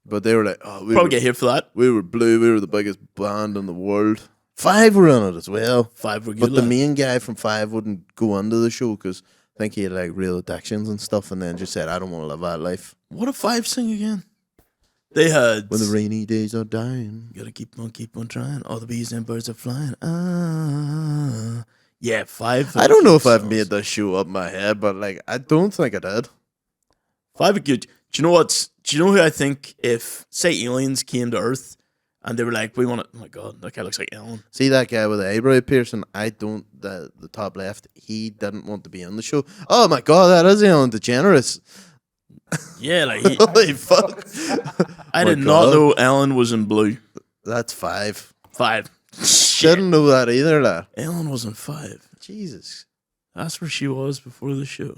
But they were like, oh, Probably get hit for that. we were Blue, we were the biggest band in the world. Five were on it as well. Five were good. But the lad. main guy from Five wouldn't go into the show because I think he had like real addictions and stuff, and then just said, I don't want to live that life. What did Five sing again? They had When the rainy days are dying. gotta keep on trying. All the bees and birds are flying. Ah, yeah, Five. I don't know if I've songs. made this show up in my head, but like, I don't think I did. Five are good. Do you know what's? Do you know who I think if say aliens came to Earth and they were like, we want to? Oh my god, that guy looks like Ellen. See that guy with the eyebrow piercing? The top left, he didn't want to be on the show. Oh my god, that is Ellen DeGeneres. Yeah, like Holy fuck. I My did not God. know Ellen was in Blue. That's Five. Five. Shit. Didn't know that either, lad. Ellen was in Five. Jesus. That's where she was before the show.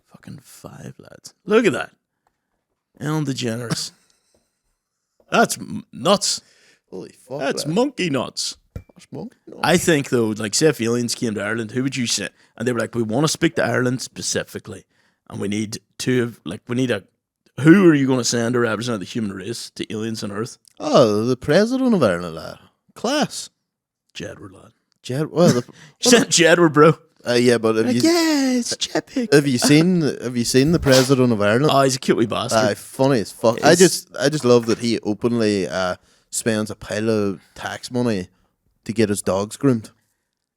Fucking Five, lads. Look at that. Ellen DeGeneres. That's nuts. Holy fuck. That's lad. monkey nuts. That's monkey. No. I think though, like say if aliens came to Ireland, who would you say? And they were like, we want to speak to Ireland specifically, and we need who are you going to send to represent the human race to aliens on Earth? Oh, the president of Ireland, lad. Class. Jedward, lad. Well, You sent Jedward, bro. yeah, but have Like, you yeah, it's Jedpick. have you seen the president of Ireland? Oh, he's a cute wee bastard. Aye, funny as fuck. I just love that he openly spends a pile of tax money to get his dogs groomed,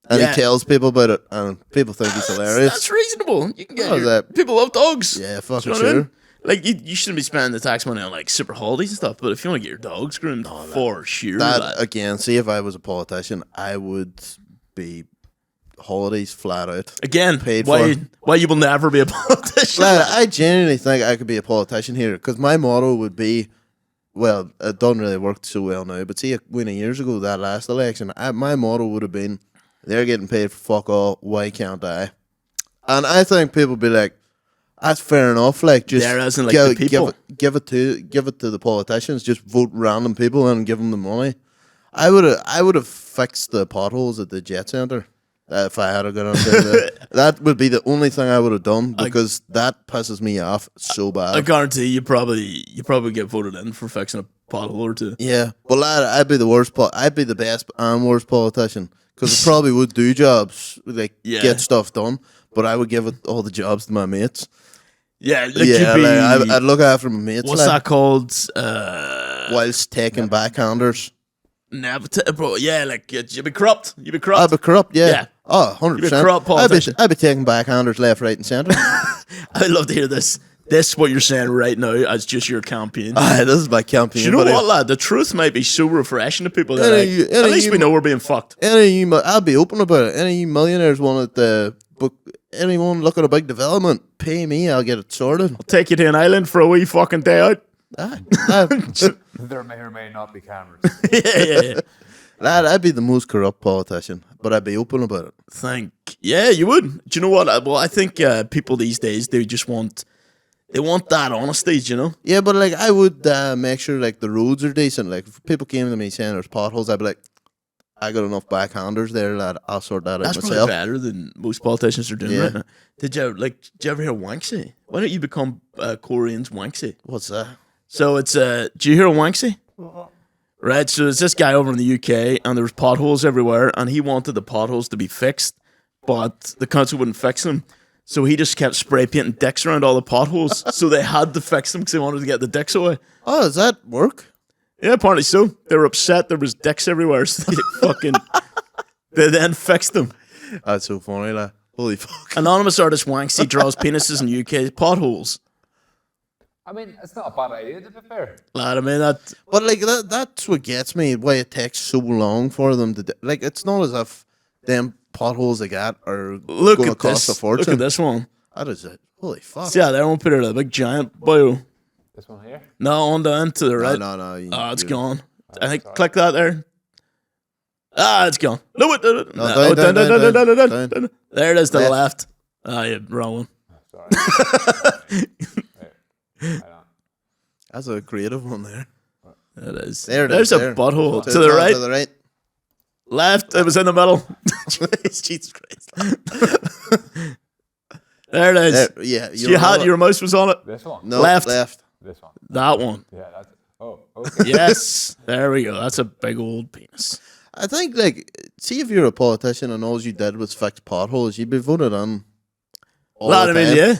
and Yeah. he tells people about it, and people think he's hilarious. That's reasonable. You can get Oh, your, people love dogs. Yeah, Do fucking you know what I mean? sure. Like you shouldn't be spending the tax money on like super holidays and stuff, but if you want to get your dogs groomed, for sure. That lad. again. See, if I was a politician, I would be holidays flat out. Again, paid why for. why you will never be a politician? Lad, I genuinely think I could be a politician here because my motto would be, well, it doesn't really work so well now, but see, 20 years ago, that last election, my motto would have been, they're getting paid for fuck all, why can't I? And I think people be like, That's fair enough. Like, just There isn't, like, the people. give it to the politicians. Just vote random people and give them the money. I would have fixed the potholes at the Jet Centre if I had a good idea. That would be the only thing I would have done because that pisses me off so bad. I guarantee you probably get voted in for fixing a pothole or two. Yeah, but lad, I'd be the worst. I'd be the best and worst politician because I probably would do jobs, like get stuff done. But I would give it all the jobs to my mates. Yeah, like Yeah, you'd be, I'd look after my mates. what's that called? Whilst taking backhanders. Bro, yeah, like you'd be corrupt. You'd be corrupt. I'd be corrupt, yeah. Yeah. Oh, 100%. You'd be a corrupt politician. I'd be taking backhanders left, right, and centre. I'd love to hear this. This what you're saying right now as just your campaign. This is my campaign. Do you know what, lad? The truth might be so refreshing to people that at least we know we're being fucked. I'll be open about it. Any millionaires want it, book anyone looking at a big development, pay me, I'll get it sorted. I'll take you to an island for a wee fucking day out. There may or may not be cameras. yeah. Lad, I'd be the most corrupt politician, but I'd be open about it. Yeah, you would. Do you know what? Well, I think people these days they want that honesty. You know? Yeah, but like I would make sure like the roads are decent. Like if people came to me saying there's potholes, I'd be like, I got enough backhanders there, lad. I'll sort that out That's myself. That's probably better than most politicians are doing right now. Did you ever hear Wanksy? Why don't you become Korean's Wanksy? What's that? So it's do you hear of Wanksy? Right, so there's this guy over in the UK, and there was potholes everywhere, and he wanted the potholes to be fixed, but the council wouldn't fix them. So he just kept spray painting dicks around all the potholes, so they had to fix them because they wanted to get the dicks away. Oh, does that work? Yeah, apparently so. They were upset there was dicks everywhere, so they then fixed them. That's so funny, lad. Holy fuck. Anonymous artist Wanksy draws penises in UK potholes. I mean, it's not a bad idea, to be fair. Lad, I mean, that... But like that's what gets me, why it takes so long for them to like, it's not as if them potholes they got are going to cost a fortune. Look at this one. That is it. Holy fuck. See, yeah, there won't put it a big giant bio. This one here? No, on down to the right. No. It's gone. I think click that there. It's gone. No, down. There it is to the left. Yeah, wrong one. Sorry. Right on. That's a creative one there. It is. There's a butthole. To the right. To the right. Left. It was in the middle. Jesus Christ. There it is. There, yeah. Your mouse was on it. This one? No, Left. This one? That one. Yeah, that's it. Oh, okay. Yes. There we go. That's a big old penis. I think, like, see if you're a politician and all you did was fix potholes, you'd be voted on. Lad, I mean, yeah.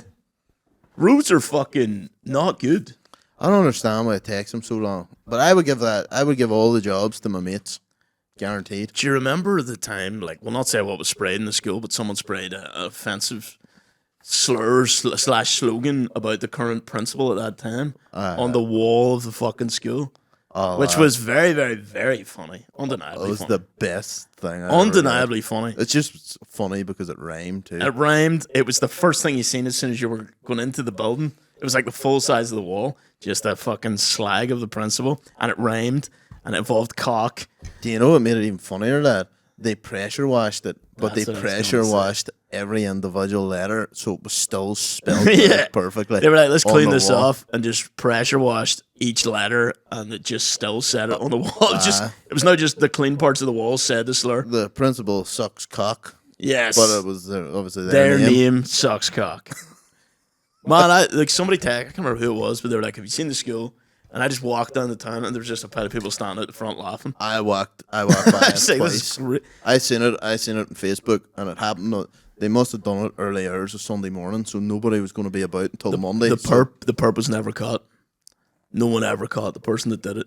Roads are fucking not good. I don't understand why it takes them so long. But I would give all the jobs to my mates. Guaranteed. Do you remember the time, like, we'll not say what was sprayed in the school, but someone sprayed an offensive slur / slogan about the current principal at that time on the wall of the fucking school? Which was very, very, very funny. Undeniably It was funny. the best thing. Undeniably funny. It's just funny because it rhymed too. It rhymed. It was the first thing you seen as soon as you were going into the building. It was like the full size of the wall, just a fucking slag of the principal, and it rhymed, and it involved cock. Do you know what made it even funnier, lad? They pressure washed it, but That's they what I was pressure gonna washed every individual letter, so it was still spelled Yeah. perfectly. They were like, let's on clean the this wall. off, and just pressure washed each letter, and it just still said it on the wall. It was not just the clean parts of the wall said the slur. The principal sucks cock, Yes, but it was obviously their name sucks cock. Man, somebody I can't remember who it was, but they were like, have you seen the school? And I just walked down the town, and there was just a pile of people standing at the front laughing. I walked by it This is twice. great. I seen it on Facebook, and it happened. They must have done it early hours of Sunday morning, so nobody was going to be about until Monday. The perp was never caught. No one ever caught the person that did it.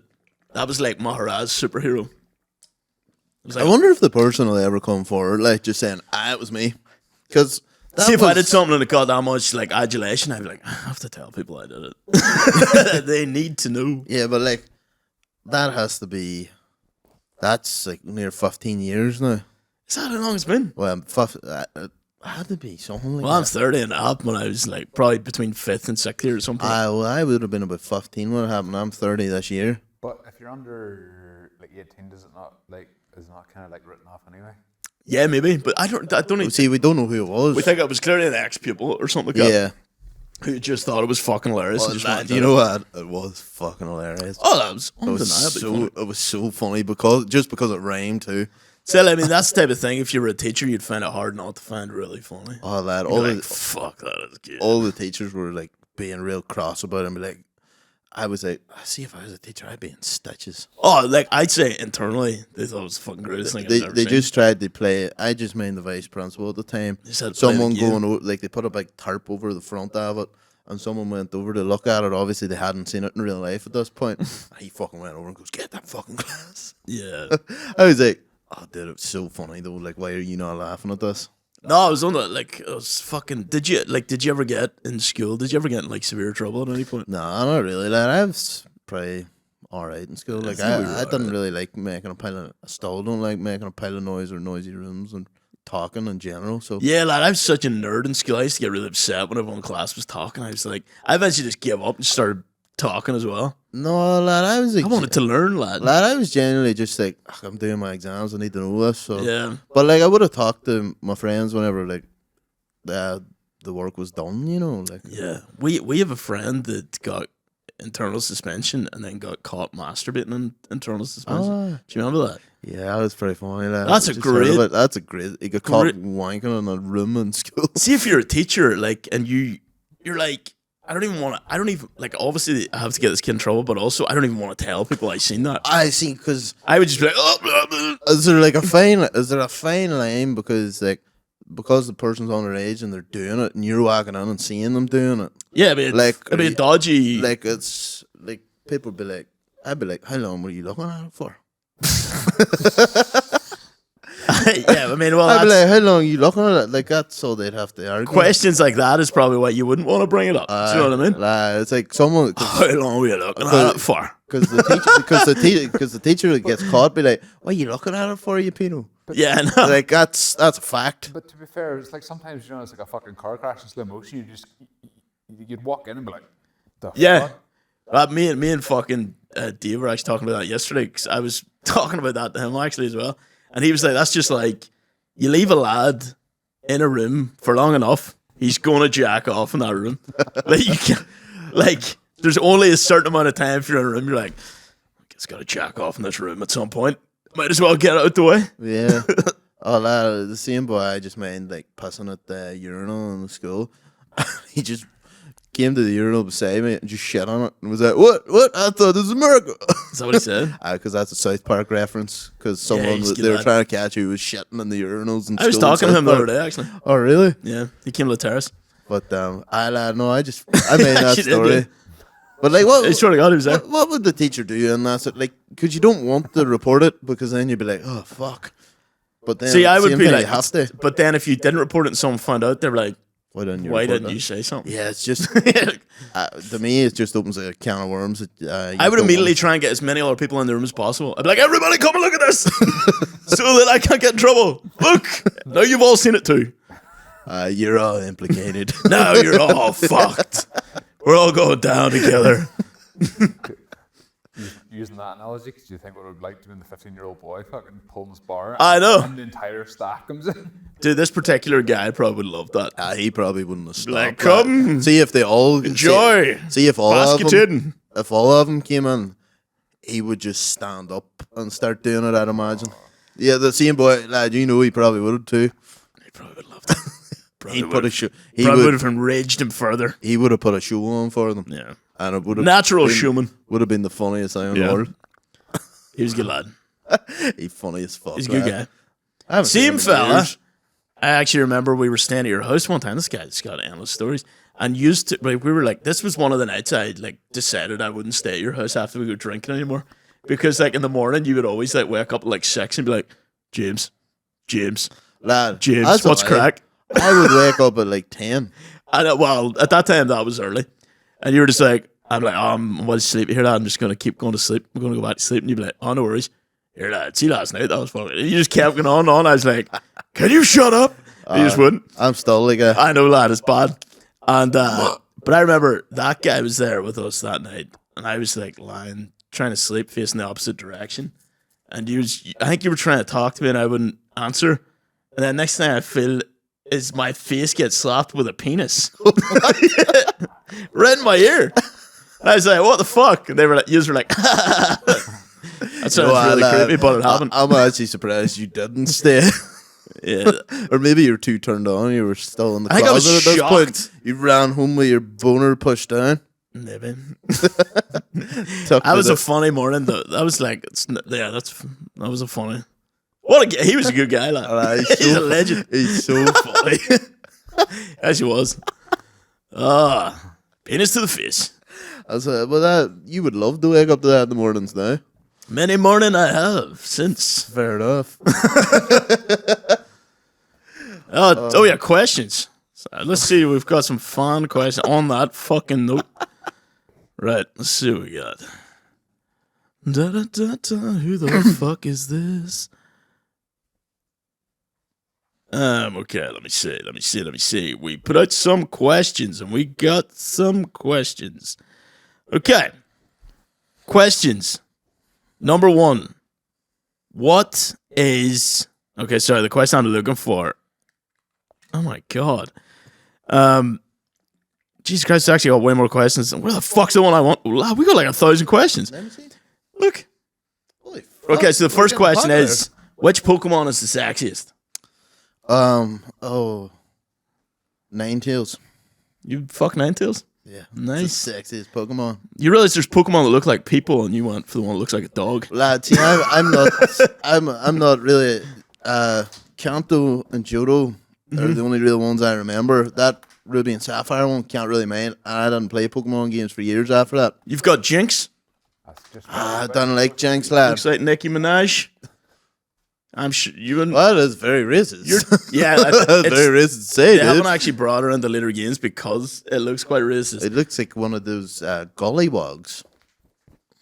That was like Maree's superhero. It was like, I wonder if the person will ever come forward, like just saying, it was me. Because see, if I did something and it got that much like adulation, I'd be like, I have to tell people I did it. They need to know. Yeah, but like, that has to be, that's like near 15 years now. Is that how long it's been? Well, it had to be something like Well, I'm that. 30 and up when I was like probably between 5th and 6th year or something. I would have been about 15 when it happened. I'm 30 this year. But if you're under like 18, does it not like is it not kind of like written off anyway? Yeah, maybe, but I don't even See, we don't know who it was. we think it was clearly an ex-pupil or something like that. Yeah. Who just thought it was fucking hilarious. Oh, and just lad, went you at know it. what? It was fucking hilarious. Oh, that was It was undeniably funny. it was so funny because it rhymed too. So, I mean, that's the type of thing, if you were a teacher, you'd find it hard not to find really funny. Oh, lad, You'd be like, fuck, that is good. all the teachers were like being real cross about it and be like, I was like, see, if I was a teacher, I'd be in stitches. Oh, like, I'd say internally, they thought it was the fucking greatest thing I've ever They seen. just tried to play it. I just made the vice principal at the time. Just had to play Someone the game. going over, like they put a big tarp over the front of it, and someone went over to look at it. Obviously, they hadn't seen it in real life at this point. He fucking went over and goes, "Get that fucking class." Yeah. I was like, "Oh, dude, it's so funny though. Like, why are you not laughing at this?" No, I was on the, like, I was fucking, did you ever get in school, did you ever get in, like, severe trouble at any point? No, not really. Like, I was pretty alright in school. Like, think we were I didn't alright. really like making a pile of. I still don't like making a pile of noise or noisy rooms and talking in general. So Yeah, lad, I was such a nerd in school. I used to get really upset when everyone in class was talking. I was like, I eventually just gave up and started talking as well. no, lad, I was like, I wanted to learn, lad. lad, I was genuinely just like, "Ugh, I'm doing my exams. I need to know this." So Yeah. but like, I would have talked to my friends whenever like the work was done. You know, like Yeah. We have a friend that got internal suspension and then got caught masturbating in internal suspension. Ah. Do you remember that? yeah, that was pretty funny. Lad. That's I a just heard of great- it. That's a great. He got caught great- wanking in a room in school. See, if you're a teacher, like, and you're like, I don't even, like, obviously I have to get this kid in trouble, but also I don't even want to tell people I seen that. I see, because I would just be like, oh, blah, blah. is there like a fine? Is there a fine line because the person's underage and they're doing it, and you're walking in and seeing them doing it? Yeah, I mean, Like, it'd be a dodgy. Like it's like people be like, I'd be like, how long were you looking at it for? Yeah, I mean, well, I'd be that's, like, how long are you looking at it? Like that's all they'd have to argue. questions like that is probably why you wouldn't want to bring it up. Do you know what I mean? Like, it's like someone How long were you looking at it for? because the teacher that gets caught be like, what are you looking at it for, you pedo? Yeah, no. Like that's a fact. But to be fair, it's like sometimes, you know, it's like a fucking car crash in slow motion. You'd walk in and be like, the Yeah. fuck? Me and fucking Dave were actually talking about that yesterday, because I was talking about that to him actually as well. And he was like, that's just like, you leave a lad in a room for long enough, he's going to jack off in that room. Like, you can't, like, there's only a certain amount of time if you're in a room, you're like, it's got to jack off in this room at some point. Might as well get out the way. Yeah. Oh, lad, the same boy I just made like pissing at the urinal in the school. He just came to the urinal beside me and just shit on it and was like, "What? I thought this was America." Is that what he said? Because that's a South Park reference. Because someone he's they good were lad. trying to catch who was shitting in the urinals. In I was school in talking to South him the other Park. day, actually. Oh, really? Yeah, he came to the terrace. But I made that Actually did, story. yeah. But like, I swear to God, he was there. what would the teacher do? And that's it. Like, because you don't want to report it because then you'd be like, oh fuck. But then See, at I the would same be time, like, you have to. but then if you didn't report it and someone found out, they were like, Why didn't you? why report didn't that? you say something? Yeah, it's just to me, it just opens a can of worms. That, you I would don't immediately want. try and get as many other people in the room as possible. I'd be like, everybody come and look at this so that I can't get in trouble. Look, now you've all seen it too. You're all implicated. Now you're all fucked. We're all going down together. Using that analogy, because you think what it would be like to be the 15-year-old boy fucking pulling his bar. I know. And the entire staff comes in. Dude, this particular guy probably would love that. He probably wouldn't have stopped. Like, that. come, See if they all enjoy. See if all of them. Basketed. If all of them came in, he would just stand up and start doing it. I'd imagine. Yeah, the same boy, lad. You know, he probably would have too. He probably would love that. Probably He'd put a show. He probably would would. have enraged him further. He would have put a show on for them, Yeah. and it would have Natural been, showman. Would have been the funniest thing in Yeah. the world. He was a good lad. He funny as fuck. He's a good lad. guy. I haven't seen Same him in fella. years. I actually remember we were staying at your house one time. This guy's got endless stories. And used to, like, we were like, this was one of the nights I like decided I wouldn't stay at your house after we go drinking anymore. Because like in the morning you would always like wake up at like 6 and be like, James, Lad. James, that's what's all crack? I would wake up at like 10. And well, at that time that was early. And you were just like, I'm like, I'm well sleepy here, lad. I'm just gonna keep going to sleep. I'm gonna go back to sleep. And you'd be like, oh no worries. Here, lad, see last night, that was funny. And you just kept going on and on. I was like, can you shut up? And you just wouldn't. I'm still like a. I know, lad, it's bad. And but I remember that guy was there with us that night, and I was like lying, trying to sleep, facing the opposite direction. And I think you were trying to talk to me, and I wouldn't answer. And then next thing I feel is my face gets slapped with a penis. Right in my ear. And I was like, what the fuck? And they were like, yous were like, that sounds really creepy, but it happened. I'm actually surprised you didn't stay. Yeah. Or maybe you're too turned on. You were still in the I think I was closet at this shocked. point. You ran home with your boner pushed down. Maybe. Tucked That was it a funny morning, though. That was like, that was a funny. He was a good guy, like. He's a legend. He's so funny. As he was. Penis to the face. I was like, well, that you would love to wake up to that in the mornings now. Many morning I have since. Fair enough. Oh yeah, questions. So let's see. We've got some fun questions on that fucking note. Right. Let's see what we got. Da da da da. Who the fuck is this? Okay. Let me see. We put out some questions, and we got some questions. Okay. Questions. Number 1. What is... Okay, sorry, the question I'm looking for. Oh my god. Jesus Christ, I actually got way more questions. Where the fuck's the one I want? We got like 1,000 questions. Let me see. Look. Holy fuck. Okay, so the We're first getting question hot is, which Pokemon is the sexiest? Ninetales. You fuck Ninetales? Yeah. Nice. It's the sexiest Pokemon. You realize there's Pokemon that look like people, and you went for the one that looks like a dog. Lad, see, I'm not really Kanto and Johto are the only real ones I remember. That Ruby and Sapphire one can't really mind. I didn't play Pokemon games for years after that. You've got Jinx. That's just I don't like Jinx, lad. Looks like Nicki Minaj. I'm sure you wouldn't. Well, that's very racist. Yeah, That's very racist to say, they haven't dude. actually brought her into later games because it looks quite racist. It looks like one of those gollywogs.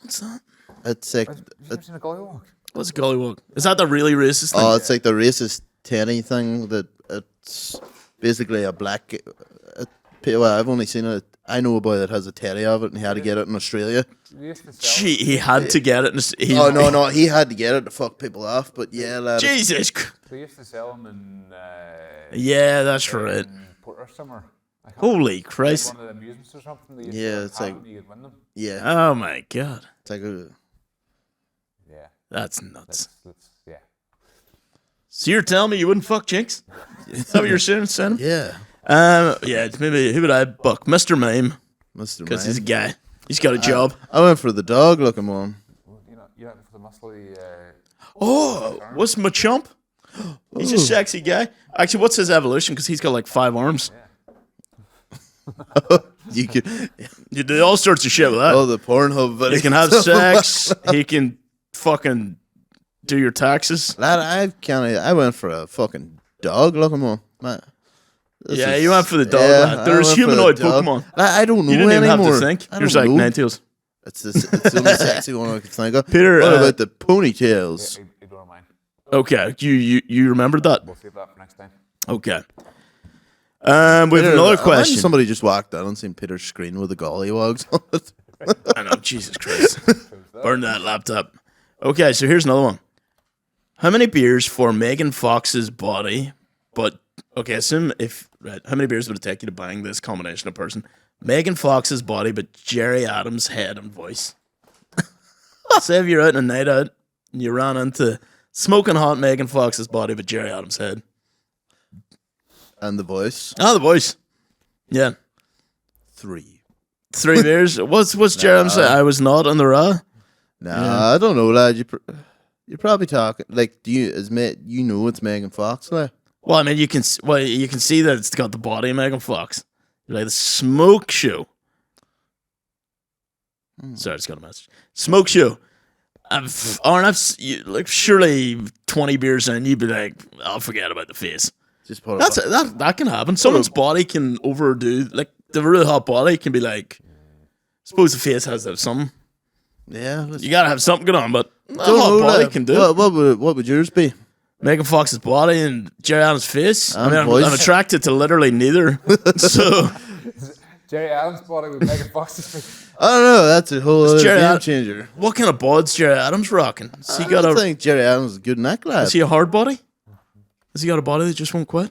What's that? It's like, You've never seen a Gollywog? What's a gollywog? Is that the really racist thing? oh, it's like the racist Teddy thing that it's basically a black. Well, I've only seen it. I know a boy that has a Teddy of it, and he had to get it in Australia. They used to sell Gee, he had to get it. Oh no, he had to get it to fuck people off. But yeah, lad. Jesus. They used to sell them in Yeah, that's right. in Port or somewhere. I can't Holy remember, Christ. like one of the amusements or something. They used Yeah, to it's have like- them, you could win them. Yeah, Oh my god. it's like a, Yeah, That's nuts. that's yeah. So you're telling me you wouldn't fuck Jinx? Is that what you're saying, Sam? yeah, Yeah, it's maybe who would I buck? Mr. Mime, Mr. because he's a Mime. guy. He's got a job. I went for the dog looking one. Well, you know, for the muscly. Oh, what's Machamp? He's a sexy guy. Actually, what's his evolution? Because he's got like 5 arms. You could, You do all sorts of shit with that. oh, the Pornhub video. He can have sex. He can fucking do your taxes. Lad, I went for a fucking dog looking one. Man, this Yeah, is- you went for the dog. yeah, lad. I There's went for the humanoid dog. Pokemon. I don't know You didn't even anymore. have to think. I You're just don't like know. Ninetales. It's the only sexy one I can think of. Peter, What about the ponytails? Ignore mine. Okay, you remembered that? We'll save that for next time. Okay. We have another Imagine question. somebody just walked in and seen Peter's screen with the gollywogs on it. I know, Jesus Christ. Burn that laptop. Okay, so here's another one. How many beers for Megan Fox's body? But okay, assume if how many beers would it take you to bang this combination of person? Megan Fox's body, but Jerry Adams' head and voice. Say if you're out on a night out and you ran into smoking hot Megan Fox's body, but Jerry Adams' head. And the voice. Oh, the voice. Yeah. 3. 3 beers. What's Jerry Adams say? I was not on the raw. Nah, I don't know, lad. You're probably talking like, you know it's Megan Fox, like. Well, I mean, you can see that it's got the body of Megan Fox. Like the smoke show. Sorry, I just got a message. Smoke show. Surely 20 beers in, you'd be like, I'll forget about the face. Just put That can happen. Someone's body can overdo, like the really hot body can be like. Suppose the face has to have something. Yeah, You gotta have something going on, but a don't hot know, body lad. can do. it. What would yours be? Megan Fox's body and Jerry Adams' face. I And mean, voice. I'm attracted to literally neither. So Jerry Adams' body with Megan Fox's face. I don't know. That's a whole other Jerry game Ad- changer. what kind of bod's Jerry Adams rocking? Has he got I a? think Jerry Adams is a good neck lad. Is he a hard body? Has he got a body that just won't quit?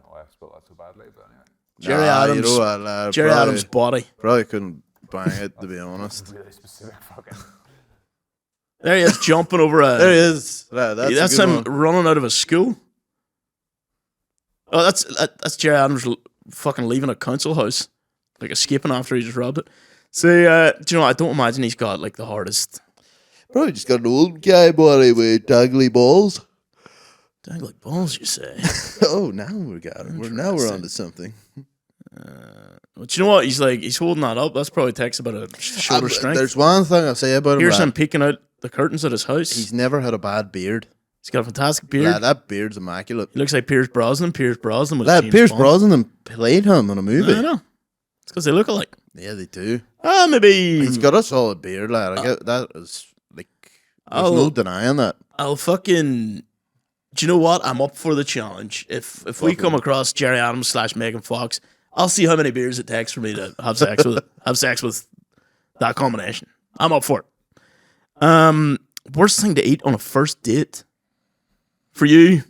why I spelled that so badly, but anyway. Jerry Nah, Adams. You know what, lad, Jerry probably- Adams' body. Probably couldn't bang it, to be honest. Really specific fucking. There he is jumping over a. There he is. Lad, that's That's a good him one. running out of a school. Oh, that's Jerry Adams fucking leaving a council house, like escaping after he just robbed it. See, do you know? I don't imagine he's got like the hardest. Probably just got an old guy body with dangly balls. Dang, like balls, you say? Oh, now we got it. Now we're on to something. But you know what? He's holding that up. That's probably takes about a shoulder strength. There's one thing I'll say about him. Here's lad. him peeking out the curtains at his house. He's never had a bad beard. He's got a fantastic beard. Lad, that beard's immaculate. He looks like Pierce Brosnan. Pierce Brosnan was Lad, James Pierce Bond. Brosnan played him in a movie. I know. It's because they look alike. Yeah, they do. Maybe He's got a solid beard, lad. I get that is like there's I'll- no denying that. I'll fucking. Do you know what? I'm up for the challenge. If we come across Jerry Adams / Megan Fox, I'll see how many beers it takes for me to have sex with that combination. I'm up for it. Worst thing to eat on a first date for you?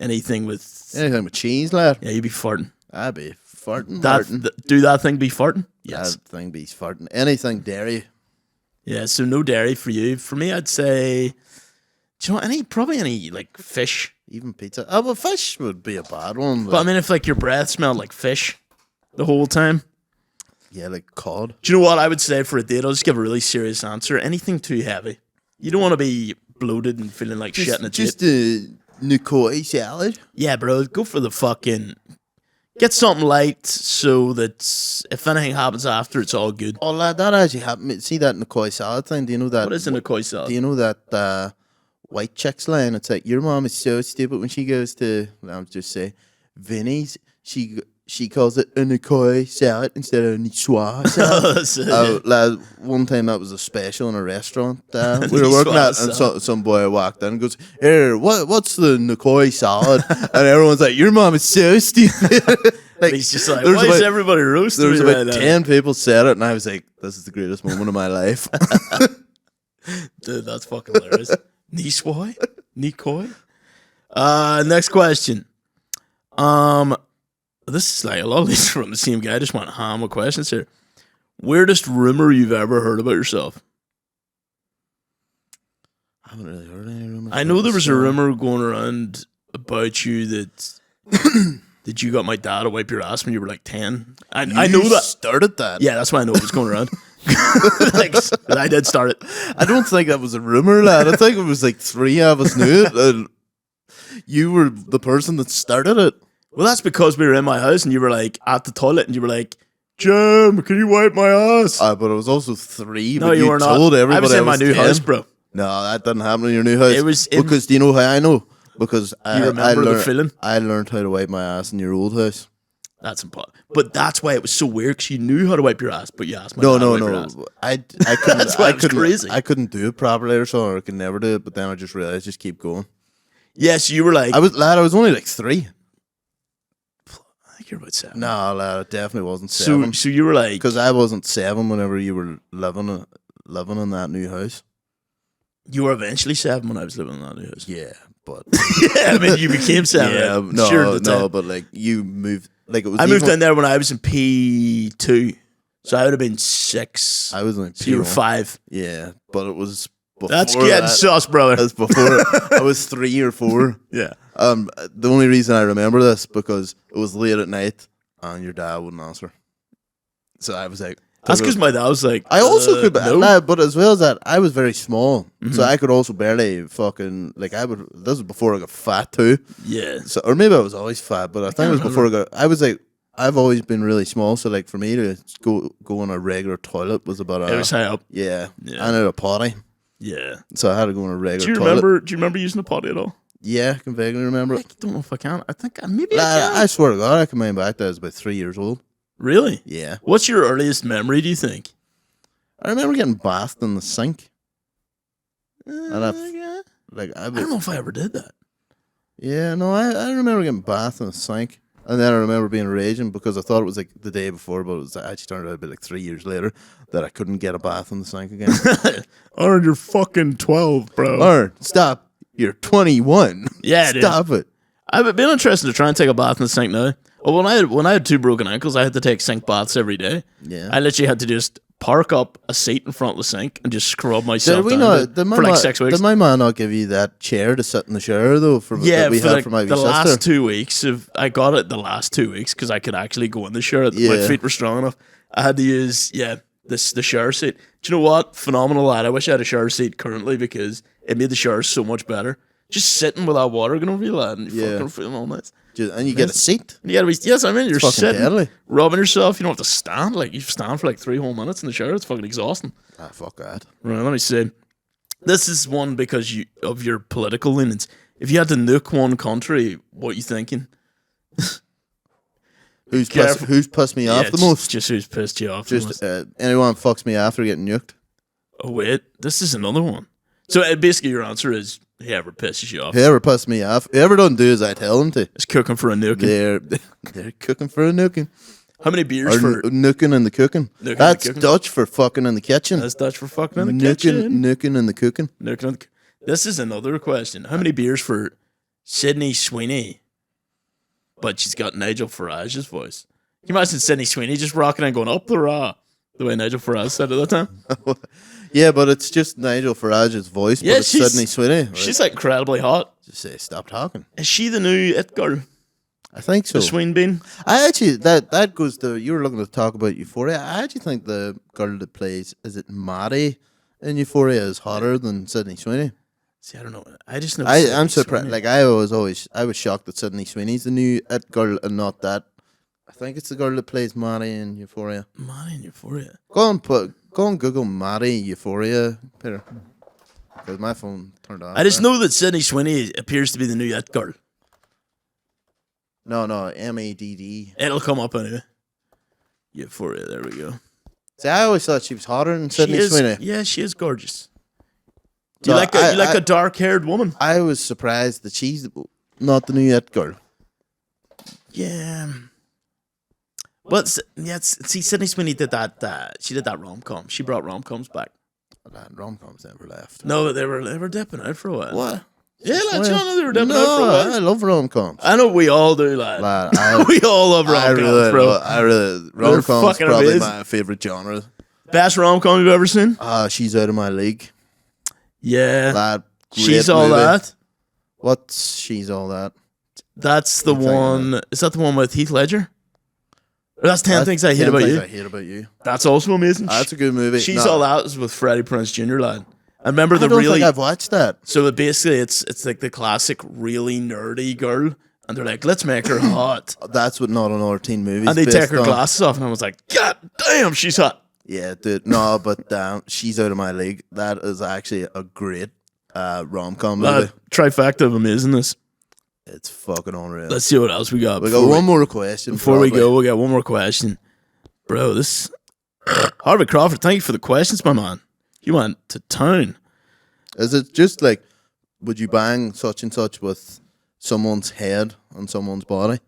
Anything with Anything with cheese, lad. yeah, you'd be farting. I'd be farting. Do that thing be farting? Yes. That thing be farting. Anything dairy. Yeah, so no dairy for you. For me, I'd say, do you know probably any like fish. Even pizza. Oh, well, fish would be a bad one. But I mean, if like your breath smelled like fish the whole time. yeah, like cod. Do you know what I would say for a date? I'll just give a really serious answer. Anything too heavy. You don't want to be bloated and feeling like shit in a date. Just a Nikoi salad. Yeah, bro, go for the fucking. Get something light so that if anything happens after, it's all good. Oh, lad, that actually happened. See that Nikoi salad thing? Do you know that? What is in a koi salad? Do you know that white chick's line? It's like, your mom is so stupid when she goes to, I'll just say, Vinny's. She calls it a Nikoi salad instead of a Niçoise salad. That's it. Lad, one time that was a special in a restaurant we were working at, and some boy walked in and goes, "Here, what's the Nikoi salad?" And everyone's like, "Your mom is so stupid." Like, He's just like, there's why is about- everybody roasting There was me about right now? 10 people said it, and I was like, "This is the greatest moment of my life." Dude, that's fucking hilarious. Niçoise? Nikoi? Next question. This is like a lot of these from the same guy. I just want ham with questions here. Weirdest rumor you've ever heard about yourself? I haven't really heard any rumors. I know there was a rumor going around about you that that you got my dad to wipe your ass when you were like 10. I know that. started that. Yeah, that's why I know it was going around. Like, I did start it. I don't think that was a rumor, lad. I think it was like 3 of us knew it, and you were the person that started it. Well, that's because we were in my house and you were like at the toilet and you were like, Jim, can you wipe my ass? But it was also 3. No, but you were not. told everybody I was in my new 10. house, bro. No, that didn't happen in your new house. It was in- because do you know how I know? Because I remember the feeling? I learned how to wipe my ass in your old house. That's important. But that's why it was so weird because you knew how to wipe your ass, but you asked my No, dad no, to wipe your no. ass. I couldn't. That's why I it was couldn't. crazy. I couldn't do it properly or so, or I could never do it. But then I just realized, just keep going. Yes, you were like, I was only like 3. I think you're about 7. No, lad, it definitely wasn't 7. So you were like, Because I wasn't 7 whenever you were living in that new house. you were eventually 7 when I was living in that new house. Yeah, but Yeah, I mean, you became 7. yeah, right? no, Sure, at the no, time. but like you moved, like it was. I moved even- in there when I was in P2. So I would have been 6. I was in. So you were P1. 5. Yeah, but it was. Before That's getting that. sus, brother. That's before. I was 3 or 4. Yeah. The only reason I remember this because it was late at night and your dad wouldn't answer. So I was like, That's because my dad was like, I also could, no. nah, but as well as that, I was very small, so I could also barely fucking like I would. This was before I got fat too, Yeah. so or maybe I was always fat, but I think it was before I got. I was like, I've always been really small, so like for me to go in a regular toilet was about It was high up. yeah, Yeah. I had a potty, Yeah. so I had to go in a regular Do you toilet. remember? Do you remember using the potty at all? Yeah, I can vaguely remember I it. don't know if I can. I think maybe Nah, I can. I swear to God, I can remember back that I was about 3 years old. Really? Yeah, What's your earliest memory? Do you think? I remember getting bathed in the sink. And I I don't know if I ever did that. Yeah, no, I remember getting bathed in a sink. And then I remember being raging because I thought it was like the day before, but it was actually turned out to be like 3 years later that I couldn't get a bath in the sink again. Aaron, you're fucking 12, bro. Aaron, stop. You're 21. Yeah, dude. Stop it. I've been interested to try and take a bath in the sink now. Well, when I had 2 broken ankles, I had to take sink baths every day. Yeah. I literally had to just park up a seat in front of the sink and just scrub myself Did we down not, for like 6 weeks. Did my man not give you that chair to sit in the shower though? Yeah, that we for had like for my the wee sister? last 2 weeks I got it the last 2 weeks because I could actually go in the shower. My Yeah. feet were strong enough. I had to use the shower seat. Do you know what? Phenomenal, lad. I wish I had a shower seat currently because it made the shower so much better. Just sitting with that water going over you, lad, and you Yeah. fucking feeling all nice. And you get a seat. You gotta be, yes, I mean, you're fucking sitting, deadly. rubbing yourself. You don't have to stand. Like, you stand for like 3 whole minutes in the shower. It's fucking exhausting. Ah, fuck that. Right, let me see. This is one because of your political leanings. If you had to nuke one country, what are you thinking? Who's Careful. pissed me off the most? Just who's pissed you off the most. Just anyone fucks me after getting nuked. Oh, wait. This is another one. So basically your answer is whoever pisses you off. Whoever pissed me off, whoever doesn't do as I tell them to. Is cooking for a nuking. They're cooking for a nuking. How many beers Or for... nuking in the cooking. Nuking in the That's cooking. Dutch for fucking in the kitchen. That's Dutch for fucking in the kitchen. Nuking in the cooking. Nuking in the... This is another question. How many beers for Sydney Sweeney? But she's got Nigel Farage's voice. Can you imagine Sydney Sweeney just rocking and going up the raw the way Nigel Farage said at that time? Yeah, but it's just Nigel Farage's voice, Yeah, but it's she's- Sydney Sweeney. Right? She's like incredibly hot. Just say, stop talking. Is she the new it girl? I think so. The Sween Bean? I actually, that goes to, you were looking to talk about Euphoria. I actually think the girl that plays, is it Maree in Euphoria, is hotter than Sydney Sweeney. See, I don't know. I just know. I'm surprised. Like, I was shocked that Sydney Sweeney's the new it girl and not that. I think it's the girl that plays Maree in Euphoria. Maree in Euphoria. Go and Google Maree Euphoria, Peter. Because my phone turned off. I just there. know that Sydney Sweeney appears to be the new it girl. No, MADD. It'll come up anyway. Euphoria. There we go. See, I always thought she was hotter than Sydney She is, Sweeney. yeah, she is gorgeous. Do you No, like I- a dark-haired woman? I was surprised that she's not the new it girl. Yeah. Well, see, Sydney Sweeney did that. She did that rom-com. She brought rom-coms back. That rom-coms never left. No, they were dipping out for a while. What? Yeah, lads, you don't know they were dipping out for a No, while. I love rom-coms. I know we all do, lad. Lad, We all love rom-coms, bro. rom-coms fucking probably amazing. my favorite genre. Best rom-com you've ever seen? She's out of my league. Yeah. Lad, She's great all movie. that. What's She's All That? That's the I'm thinking one. Is that the one with Heath Ledger? Or that's 10 Things I Hate 10 About Things You. I Hate About You. That's also amazing. That's a good movie. She's No, All That is with Freddie Prinze Jr. lad. I remember I the don't really. think I've watched that. So basically, it's like the classic really nerdy girl, and they're like, let's make her hot, That's what Not Another Teen Movies. and they based take her on. glasses off, and I was like, God damn, she's hot. Yeah, dude. No, but She's Out of My League. That is actually a great rom-com movie. Trifecta of amazingness. It's fucking unreal. Let's see what else we got. We got one more question. Before we probably. go, we got one more question. Bro, this Harvey Crawford, thank you for the questions, my man. You went to town. Is it just like, would you bang such and such with someone's head on someone's body?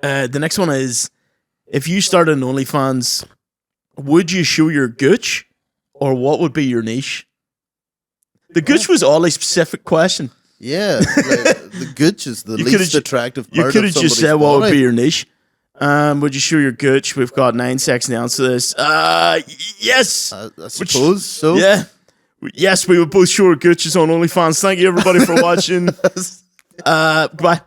The next one is, if you started an OnlyFans, would you show your gooch, or what would be your niche? The gooch was all a specific question. Yeah, like, the gooch is the You least could've- attractive You part could of have just somebody's said what would body. be your niche. Would you show your gooch? We've got 9 seconds to answer this. Yes. I suppose so. Yeah. Yes, we would both show our gooches on OnlyFans. Thank you, everybody, for watching. Goodbye.